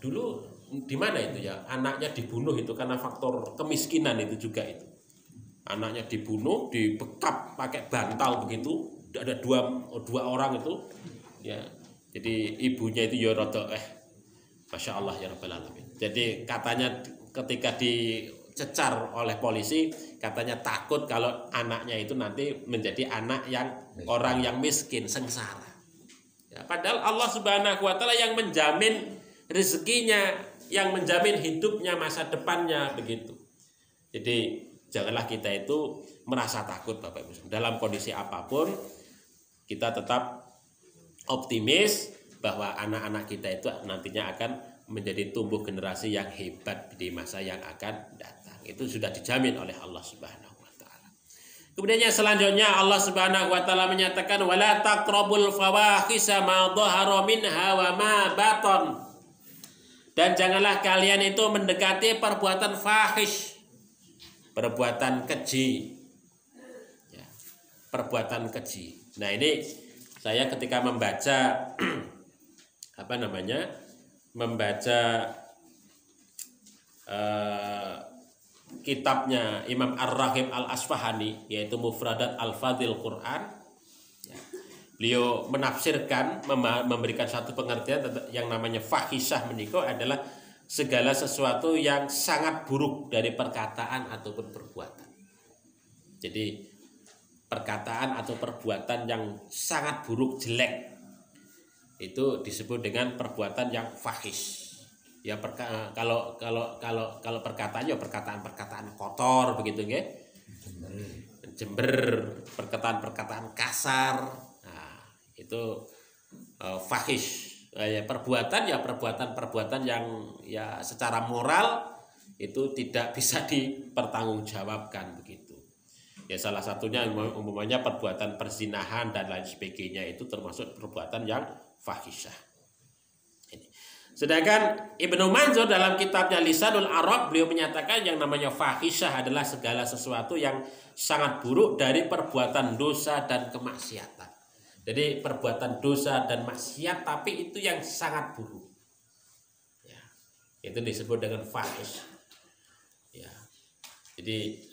dulu di mana itu ya anaknya dibunuh itu karena faktor kemiskinan itu juga itu. Anaknya dibunuh, dibekap pakai bantal begitu, ada dua orang itu, ya. Jadi ibunya itu ya rada Masya Allah ya Rabbal Alamin. Jadi katanya ketika dicecar oleh polisi, katanya takut kalau anaknya itu nanti menjadi anak yang orang yang miskin, sengsara. Ya, padahal Allah Subhanahu wa taala yang menjamin rezekinya, yang menjamin hidupnya, masa depannya begitu. Jadi janganlah kita itu merasa takut Bapak Ibu. Dalam kondisi apapun kita tetap optimis bahwa anak-anak kita itu nantinya akan menjadi tumbuh generasi yang hebat di masa yang akan datang. Itu sudah dijamin oleh Allah Subhanahu wa taala. Kemudian yang selanjutnya Allah Subhanahu wa taala menyatakan wala taqrabul fawahisha ma dhahara minha wa ma batan. Dan janganlah kalian itu mendekati perbuatan fahish, perbuatan keji. Ya, perbuatan keji. Nah, ini saya ketika membaca membaca kitabnya Imam Ar-Raghib Al-Asfahani, yaitu Mufradat Al-Fadhil Quran, ya, beliau menafsirkan, memberikan satu pengertian yang namanya fahisyah menika adalah segala sesuatu yang sangat buruk dari perkataan ataupun perbuatan. Jadi perkataan atau perbuatan yang sangat buruk, jelek, itu disebut dengan perbuatan yang fahish. Ya kalau perkataan ya perkataan kotor begitu nggih. Jember, perkataan kasar. Nah, itu fahish. Ya perbuatan yang ya secara moral itu tidak bisa dipertanggungjawabkan begitu. Ya salah satunya umumnya perbuatan perzinahan dan lain sebagainya itu termasuk perbuatan yang fahisyah. Sedangkan Ibnu Manzur dalam kitabnya Lisanul Arab beliau menyatakan yang namanya fahisyah adalah segala sesuatu yang sangat buruk dari perbuatan dosa dan kemaksiatan. Jadi perbuatan dosa dan maksiat tapi itu yang sangat buruk. Ya, itu disebut dengan fahish. Ya. Jadi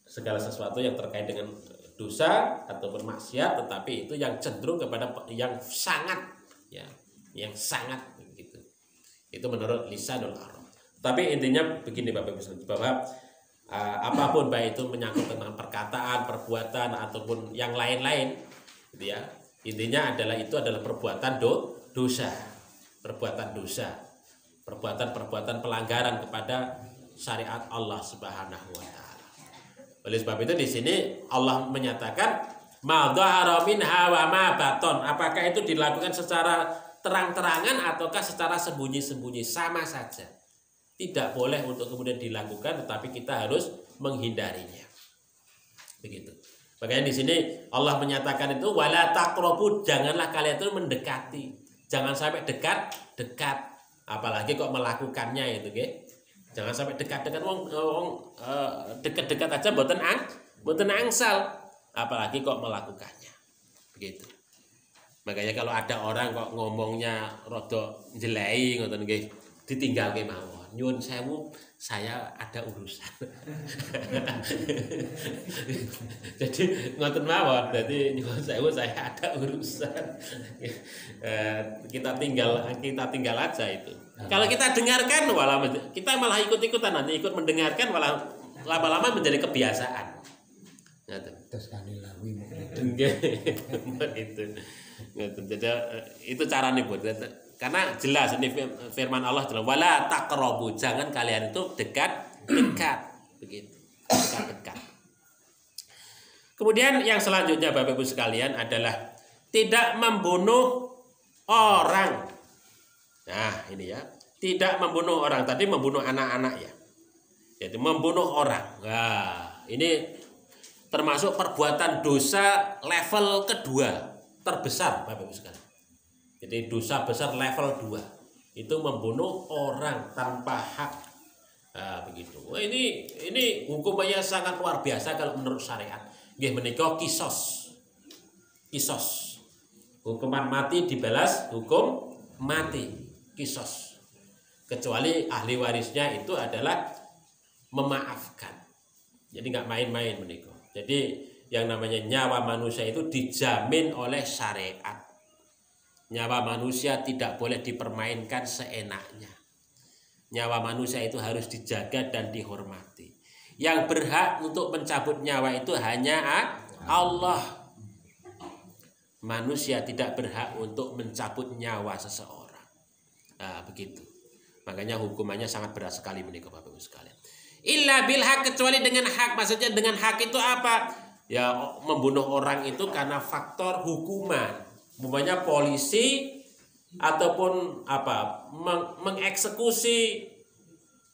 segala sesuatu yang terkait dengan dosa atau bermaksiat tetapi itu yang cenderung kepada yang sangat ya, yang sangat gitu. Itu menurut Lisanul Arab. Tapi intinya begini Bapak Ibu bahwa apapun baik itu menyangkut tentang perkataan, perbuatan ataupun yang lain-lain gitu ya. Intinya itu adalah perbuatan dosa. Perbuatan dosa. Perbuatan pelanggaran kepada syariat Allah Subhanahu wa taala. Oleh sebab itu di sini Allah menyatakan ma dhahara minha wa ma baton. Apakah itu dilakukan secara terang-terangan ataukah secara sembunyi-sembunyi sama saja. Tidak boleh untuk kemudian dilakukan tetapi kita harus menghindarinya. Begitu. Makanya di sini Allah menyatakan itu wala taqrabu, janganlah kalian itu mendekati. Jangan sampai dekat, apalagi kok melakukannya itu nggih. Jangan sampai dekat-dekat dekat-dekat aja mboten angsal, apalagi kok melakukannya. Begitu. Makanya kalau ada orang kok ngomongnya rada jelei ngoten nggih, ditinggalke mawon. Nyuwun sewu, saya ada urusan. Jadi ngoten mawon, berarti nyuwun sewu saya ada urusan. Kita tinggal aja itu. Kalau kita dengarkan kita malah ikut-ikutan, nanti ikut mendengarkan malah lama-lama menjadi kebiasaan. Terus kali lawi itu caranya buat. Karena jelas ini firman Allah adalah wala taqrabu, jangan kalian itu dekat begitu. Dekat. Kemudian yang selanjutnya Bapak Ibu sekalian adalah tidak membunuh orang. Nah, ini ya. Tidak membunuh orang, tadi membunuh anak-anak ya. Jadi membunuh orang. Nah, ini termasuk perbuatan dosa level kedua terbesar Bapak Ibu sekalian. Jadi dosa besar level 2 itu membunuh orang tanpa hak. Nah, begitu. Ini hukumannya sangat luar biasa kalau menurut syariat. Nggih menika kisos. Hukuman mati dibalas hukum mati, kisos. Kecuali ahli warisnya itu adalah memaafkan. Jadi nggak main-main menika. Jadi yang namanya nyawa manusia itu dijamin oleh syariat. Nyawa manusia tidak boleh dipermainkan seenaknya. Nyawa manusia itu harus dijaga dan dihormati. Yang berhak untuk mencabut nyawa itu hanya Allah. Manusia tidak berhak untuk mencabut nyawa seseorang. Nah, begitu. Makanya hukumannya sangat berat sekali menika Bapak Ibu sekalian. Illa bil haq, kecuali dengan hak. Maksudnya dengan hak itu apa? Ya membunuh orang itu karena faktor hukuman. Umpamanya polisi ataupun mengeksekusi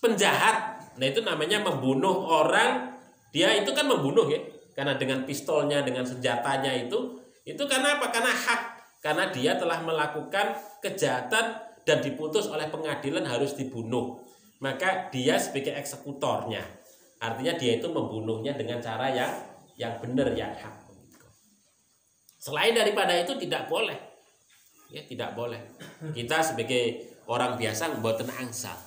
penjahat. Nah, itu namanya membunuh orang. Dia itu kan membunuh ya. Karena dengan pistolnya, dengan senjatanya itu karena apa? Karena hak. Karena dia telah melakukan kejahatan dan diputus oleh pengadilan harus dibunuh. Maka dia sebagai eksekutornya. Artinya dia itu membunuhnya dengan cara yang benar, yang hak. Selain daripada itu tidak boleh. Ya, tidak boleh. Kita sebagai orang biasa mboten angsal.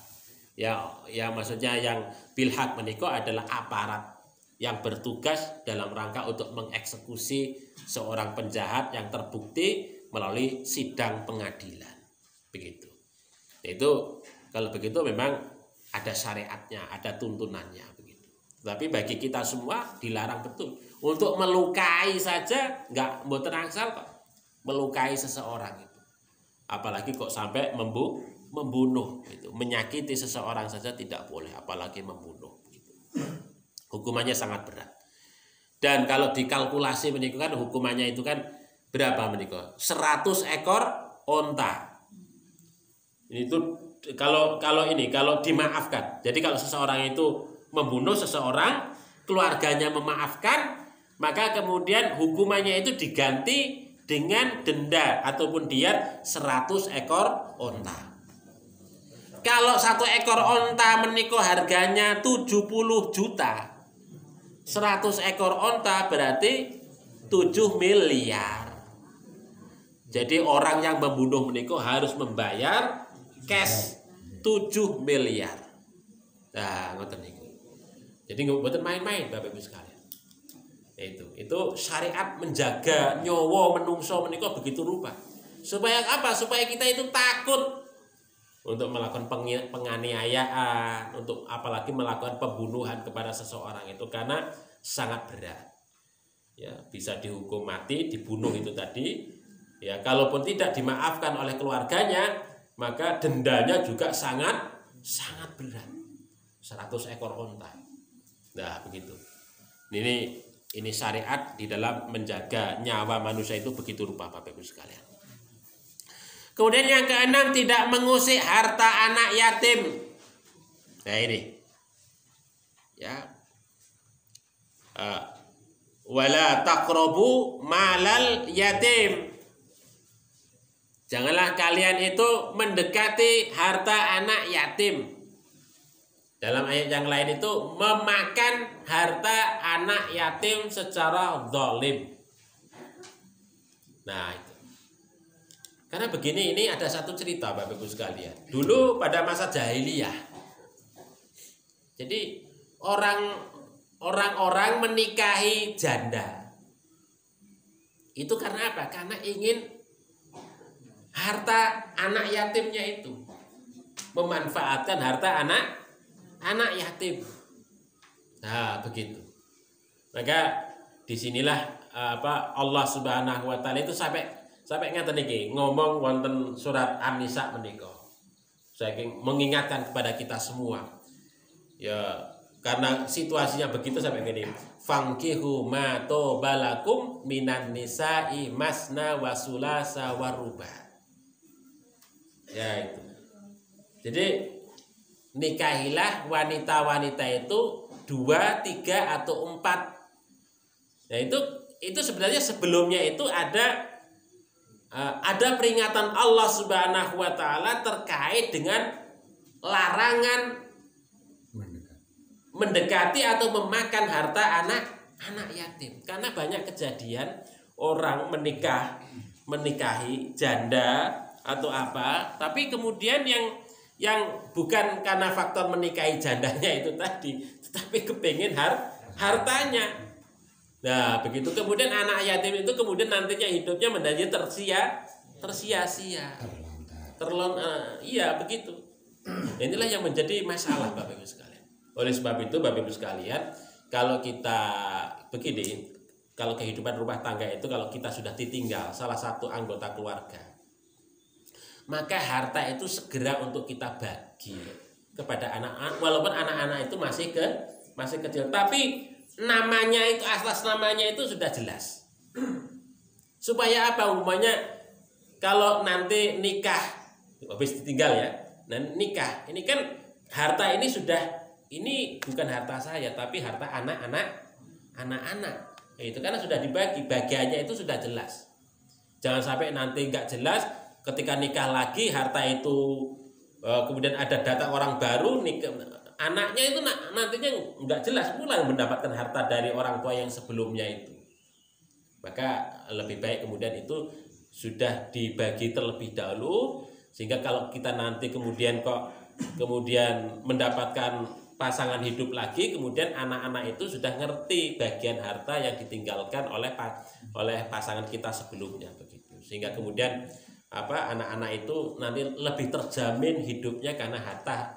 Ya maksudnya yang bil haq menika adalah aparat yang bertugas dalam rangka untuk mengeksekusi seorang penjahat yang terbukti melalui sidang pengadilan. Begitu. Itu kalau begitu memang ada syariatnya, ada tuntunannya begitu. Tapi bagi kita semua dilarang betul. Untuk melukai saja nggak mboten angsal kok. Melukai seseorang itu. Apalagi kok sampai membunuh itu, menyakiti seseorang saja tidak boleh, apalagi membunuh gitu. Hukumannya sangat berat. Dan kalau dikalkulasi menikah kan hukumannya itu kan berapa menikah? 100 ekor onta. Itu kalau dimaafkan. Jadi kalau seseorang itu membunuh seseorang, keluarganya memaafkan, maka kemudian hukumannya itu diganti dengan denda ataupun diat 100 ekor onta. Kalau 1 ekor onta menikah harganya 70 juta, 100 ekor onta berarti 7 miliar. Jadi orang yang membunuh menikah harus membayar cash 7 miliar. Nah, ngoten niku. Jadi mboten main-main Bapak Ibu sekalian. Itu syariat menjaga nyawa menungso menika begitu rupa. Supaya apa? Supaya kita itu takut untuk melakukan penganiayaan, untuk apalagi melakukan pembunuhan kepada seseorang itu karena sangat berat. Ya, bisa dihukum mati, dibunuh itu tadi. Ya, kalaupun tidak dimaafkan oleh keluarganya, maka dendanya juga sangat berat. 100 ekor onta. Nah, begitu. Ini syariat di dalam menjaga nyawa manusia itu begitu rupa Bapak Ibu sekalian. Kemudian yang keenam, tidak mengusik harta anak yatim. Nah ini, ya, wala taqrabu malal yatim. Janganlah kalian itu mendekati harta anak yatim. Dalam ayat yang lain itu memakan harta anak yatim secara zalim. Nah itu. Karena begini, ini ada satu cerita Bapak Ibu sekalian. Dulu pada masa jahiliyah, jadi orang-orang menikahi janda. Itu karena apa? Karena ingin harta anak yatimnya itu, memanfaatkan harta anak yatim. Nah begitu. Maka disinilah Allah Subhanahu Wa Taala itu sampai ngeten iki ngomong wonten surat An-Nisa menika. Saking mengingatkan kepada kita semua. Ya, karena situasinya begitu sampai gini. Fankihu ma tobalakum minan nisa'i masna wa sulasa wa ruba. Ya itu. Jadi nikahilah wanita-wanita itu 2, 3 atau 4. Ya itu sebenarnya sebelumnya itu ada peringatan Allah Subhanahu Wa Taala terkait dengan larangan mendekati atau memakan harta anak yatim. Karena banyak kejadian orang menikahi janda atau apa, tapi kemudian yang bukan karena faktor menikahi jandanya itu tadi, tetapi kepingin hartanya. Nah begitu kemudian anak yatim itu kemudian nantinya hidupnya menjadi tersia-sia, iya begitu. Inilah yang menjadi masalah Bapak Ibu sekalian. Oleh sebab itu Bapak Ibu sekalian, kalau kita begini, kalau kehidupan rumah tangga itu kalau kita sudah ditinggal salah satu anggota keluarga, maka harta itu segera untuk kita bagi kepada anak-anak, walaupun anak-anak itu masih kecil, tapi namanya itu, atas namanya itu sudah jelas. Supaya apa? Umpamanya kalau nanti nikah, habis ditinggal ya, dan nikah, ini kan harta ini ini bukan harta saya, tapi harta anak-anak. Itu karena sudah dibagi, bagiannya itu sudah jelas. Jangan sampai nanti nggak jelas, ketika nikah lagi harta itu kemudian ada data orang baru nikah. Anaknya itu nantinya nggak jelas pula mendapatkan harta dari orang tua yang sebelumnya itu. Maka lebih baik kemudian itu sudah dibagi terlebih dahulu, sehingga kalau kita nanti kemudian mendapatkan pasangan hidup lagi, kemudian anak-anak itu sudah ngerti bagian harta yang ditinggalkan oleh pasangan kita sebelumnya begitu. Sehingga kemudian anak-anak itu nanti lebih terjamin hidupnya karena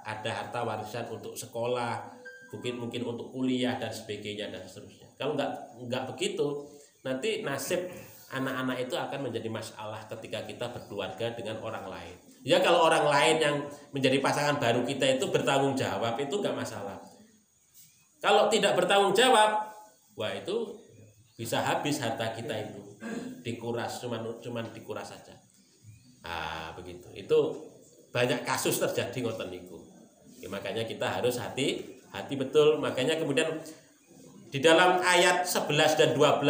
ada harta warisan untuk sekolah, mungkin untuk kuliah dan sebagainya dan seterusnya. Kalau nggak begitu, nanti nasib anak-anak itu akan menjadi masalah ketika kita berkeluarga dengan orang lain. Ya kalau orang lain yang menjadi pasangan baru kita itu bertanggung jawab itu nggak masalah. Kalau tidak bertanggung jawab, wah itu bisa habis harta kita itu, dikuras, cuman dikuras saja. Begitu. Itu banyak kasus terjadi ngoten niku. Ya, makanya kita harus hati betul. Makanya kemudian di dalam ayat 11 dan 12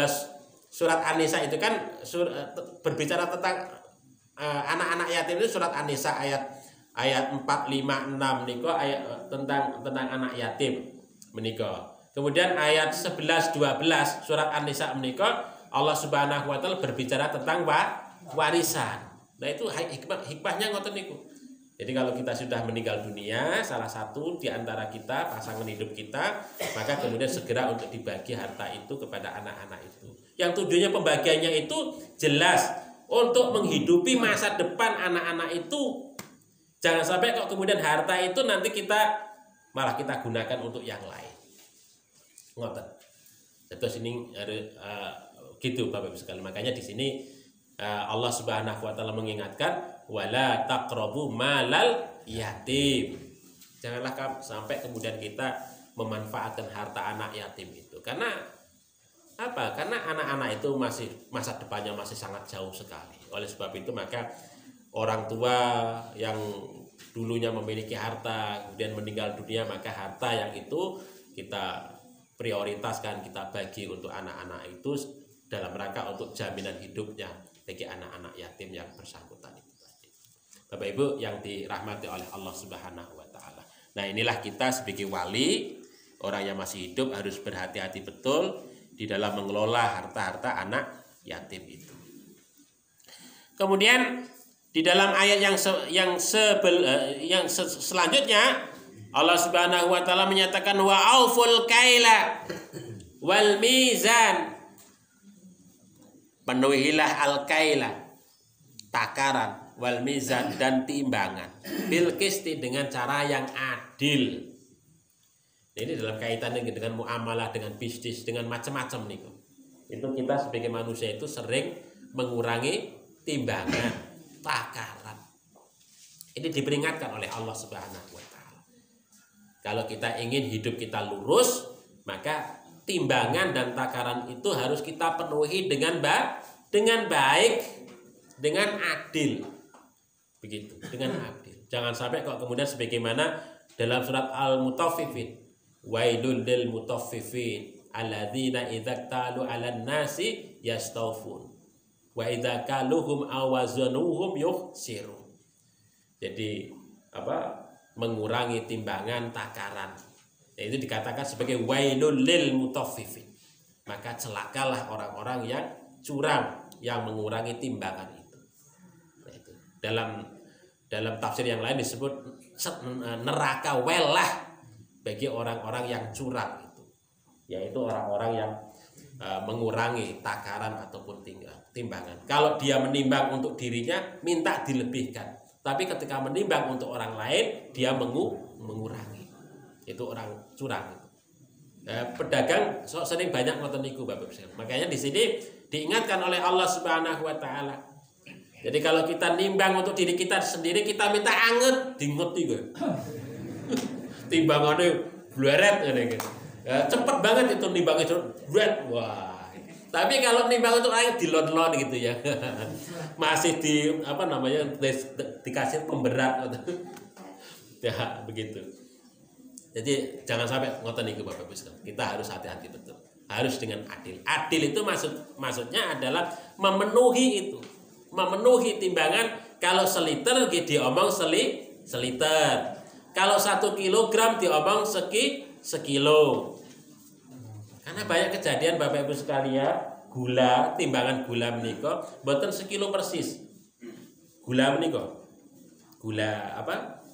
surat An-Nisa itu kan berbicara tentang anak-anak yatim. Itu surat An-Nisa ayat 4, 5, 6 niko ayat tentang anak yatim menika. Kemudian ayat 11 12 surat An-Nisa menika Allah Subhanahu wa taala berbicara tentang warisan. Nah itu hikmahnya ngoten niku. Jadi kalau kita sudah meninggal dunia, salah satu di antara kita, pasangan hidup kita, maka kemudian segera untuk dibagi harta itu kepada anak-anak itu. Yang tujuannya pembagiannya itu jelas untuk menghidupi masa depan anak-anak itu. Jangan sampai kok kemudian harta itu nanti malah kita gunakan untuk yang lain. Ngoten. Terus ini gitu Bapak Ibu sekalian. Makanya di sini Allah Subhanahu wa taala mengingatkan wala taqrabu malal yatim. Janganlah sampai kemudian kita memanfaatkan harta anak yatim itu. Karena apa? Karena anak-anak itu masih masa depannya masih sangat jauh sekali. Oleh sebab itu maka orang tua yang dulunya memiliki harta kemudian meninggal dunia, maka harta yang itu kita prioritaskan, kita bagi untuk anak-anak itu dalam rangka untuk jaminan hidupnya bagi anak-anak yatim yang bersangkutan itu tadi. Bapak Ibu yang dirahmati oleh Allah Subhanahu wa taala. Nah, inilah kita sebagai wali, orang yang masih hidup harus berhati-hati betul di dalam mengelola harta-harta anak yatim itu. Kemudian di dalam ayat yang selanjutnya Allah Subhanahu wa taala menyatakan wa auful kaila wal mizan. Penuhilah al-kaila, takaran, wal mizan dan timbangan, bil qisti dengan cara yang adil. Ini dalam kaitannya dengan muamalah, dengan bisnis, dengan macam-macam nih. Itu kita sebagai manusia itu sering mengurangi timbangan, takaran. Ini diperingatkan oleh Allah Subhanahu wa taala. Kalau kita ingin hidup kita lurus, maka timbangan dan takaran itu harus kita penuhi dengan baik, dengan adil. Begitu, dengan adil. Jangan sampai kok kemudian sebagaimana dalam surat Al-Mutaffifin, wailul lil mutaffifin alladzina idza talu 'alan nasi yastawfun wa idza kaluhum awazanuhum yukhsirun. Jadi mengurangi timbangan, takaran. Itu dikatakan sebagai wailul lil mutaffifin. Maka celakalah orang-orang yang curang, yang mengurangi timbangan itu. Nah, itu. Dalam tafsir yang lain disebut neraka welah bagi orang-orang yang curang itu. Yaitu orang-orang yang mengurangi takaran ataupun timbangan. Kalau dia menimbang untuk dirinya, minta dilebihkan. Tapi ketika menimbang untuk orang lain, dia mengurangi. Itu orang curang itu. Pedagang sering banyak ngoten niku Bapak Ibu. Makanya di sini diingatkan oleh Allah Subhanahu wa taala. Jadi kalau kita nimbang untuk diri kita sendiri, kita minta anget dinget iku. Timbangane bleret ngene iki. Cepet banget itu nimbangnya bleret. Wah. Tapi kalau nimbang untuk orang dilon-lon gitu ya. Masih dikasih pemberat gitu. Ya, begitu. Jadi jangan sampai ngoten niku Bapak Ibu sekalian. Kita harus hati-hati betul. Harus dengan adil. Adil itu maksudnya adalah memenuhi itu. Memenuhi timbangan. Kalau seliter diomong seliter. Kalau 1 kilogram diomong sekilo. Karena banyak kejadian Bapak Ibu sekalian, timbangan gula menika mboten sekilo persis. Gula menika. Gula apa?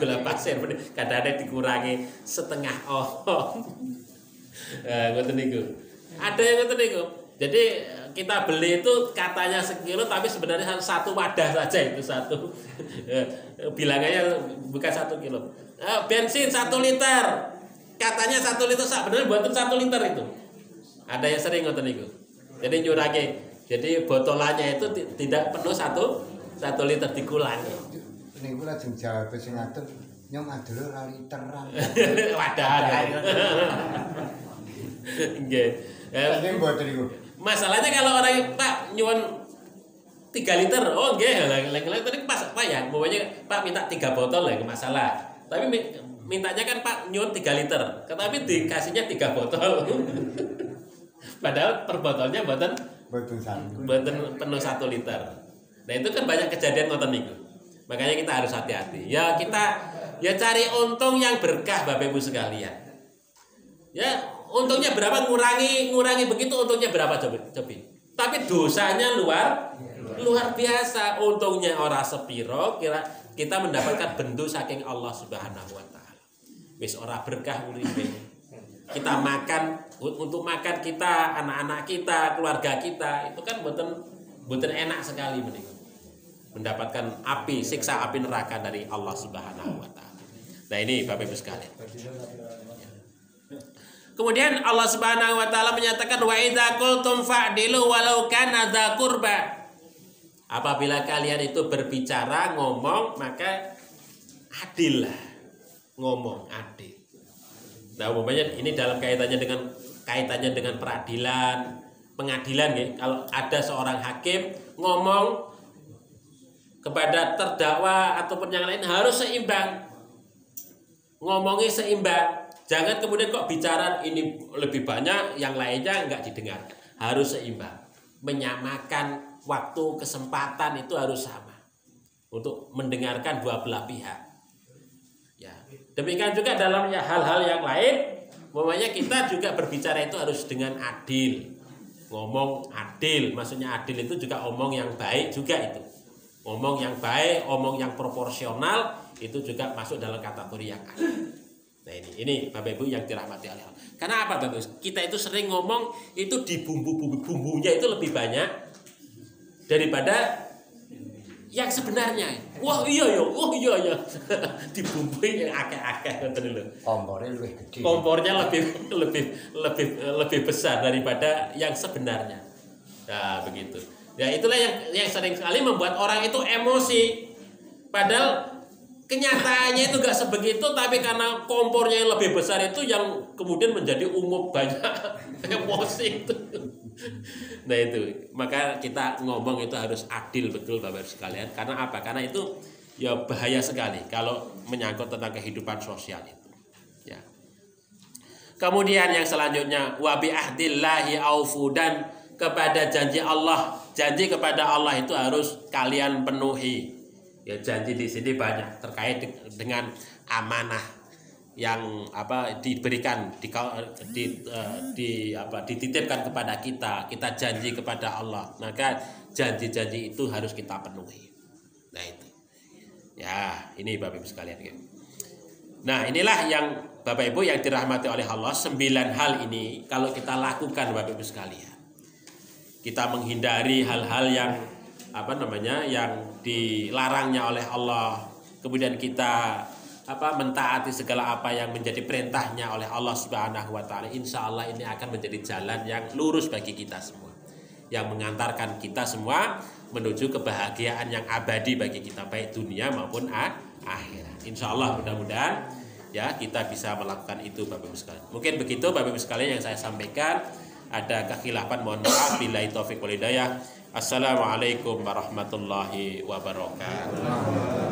Gula pasir kadang-kadang dikurangi setengah ngoten niku. Ada yang ngoten niku. Jadi kita beli itu katanya sekilo tapi sebenarnya satu wadah saja itu satu. Bilangannya bukan 1 kilo. Bensin 1 liter. Katanya 1 liter sebenarnya buatan 1 liter itu. Ada yang sering ngoten niku. Jadi nyurake. Jadi botolannya itu tidak penuh 1 1 liter dikulangi. Niku lajeng jawab sing ngatur nyong adul ora literan. Wadahan. Nggih. Nggih mboten niku. Masalahnya kalau orang Pak nyuwun 3 liter, oh nggih, lek tadi pas Pak ya, pokoknya Pak minta 3 botol ya masalah. Tapi mintanya kan Pak nyuwun 3 liter, tetapi dikasihnya 3 botol. Padahal per botolnya mboten penuh 1 liter. Nah itu kan banyak kejadian ngoten niku. Makanya kita harus hati-hati. Ya kita cari untung yang berkah Bapak Ibu sekalian. Ya untungnya berapa, ngurangi begitu untungnya berapa coba. Tapi dosanya luar biasa. Untungnya ora sepiro, kita mendapatkan bendu saking Allah Subhanahu wa taala. Wis ora berkah uripe. Kita makan, untuk makan kita, anak-anak kita, keluarga kita, itu kan mboten enak sekali menika. Mendapatkan siksa api neraka dari Allah Subhanahu wa taala. Nah, ini Bapak Ibu sekalian. Kemudian Allah Subhanahu wa taala menyatakan wa idza qultum fa'dilu walau kana dza qurba. Apabila kalian itu berbicara, ngomong, maka adil lah. Ngomong adil. Nah, umpamanya ini dalam kaitannya dengan peradilan, pengadilan ya. Kalau ada seorang hakim ngomong kepada terdakwa ataupun yang lain harus seimbang. Ngomongnya seimbang. Jangan kemudian kok bicara ini lebih banyak, yang lainnya enggak didengar. Harus seimbang. Menyamakan waktu, kesempatan itu harus sama untuk mendengarkan dua belah pihak. Ya, demikian juga dalam hal-hal yang lain, umpamanya kita juga berbicara itu harus dengan adil. Ngomong adil, maksudnya adil itu juga omong yang baik juga itu. Omong yang baik, omong yang proporsional itu juga masuk dalam kategori yang adil. Nah ini Bapak Ibu yang dirahmati oleh Allah. Karena apa Bapak Ibu? Kita itu sering ngomong itu di bumbunya itu lebih banyak daripada yang sebenarnya. Wah iya ya. Dibumbui yang akeh-akeh ngoten lho. Kompornya lebih gede. Kompornya lebih besar daripada yang sebenarnya. Nah, begitu. Ya itulah yang sering sekali membuat orang itu emosi. Padahal kenyataannya itu gak sebegitu, tapi karena kompornya yang lebih besar itu yang kemudian menjadi umum banyak emosi itu. Nah itu, maka kita ngomong itu harus adil betul Bapak Ibu sekalian. Karena apa? Karena itu ya bahaya sekali kalau menyangkut tentang kehidupan sosial itu. Ya. Kemudian yang selanjutnya wa bi ahdillahi aufu, dan kepada janji Allah, janji kepada Allah itu harus kalian penuhi. Ya janji di sini banyak terkait dengan amanah yang diberikan dititipkan kepada kita janji kepada Allah, maka janji-janji itu harus kita penuhi. Nah itu ya, ini Bapak Ibu sekalian ya. Nah inilah yang Bapak Ibu yang dirahmati oleh Allah, 9 hal ini kalau kita lakukan Bapak Ibu sekalian, kita menghindari hal-hal yang yang dilarangnya oleh Allah, kemudian kita mentaati segala apa yang menjadi perintahnya oleh Allah Subhanahu wa taala. Insya Allah ini akan menjadi jalan yang lurus bagi kita semua, yang mengantarkan kita semua menuju kebahagiaan yang abadi bagi kita, baik dunia maupun akhirat. Insya Allah mudah-mudahan ya kita bisa melakukan itu Bapak Ibu sekalian. Mungkin begitu Bapak Ibu sekalian yang saya sampaikan. Ada kekhilafan mohon maaf. Billahi taufiq wal hidayah. Assalamualaikum warahmatullahi wabarakatuh.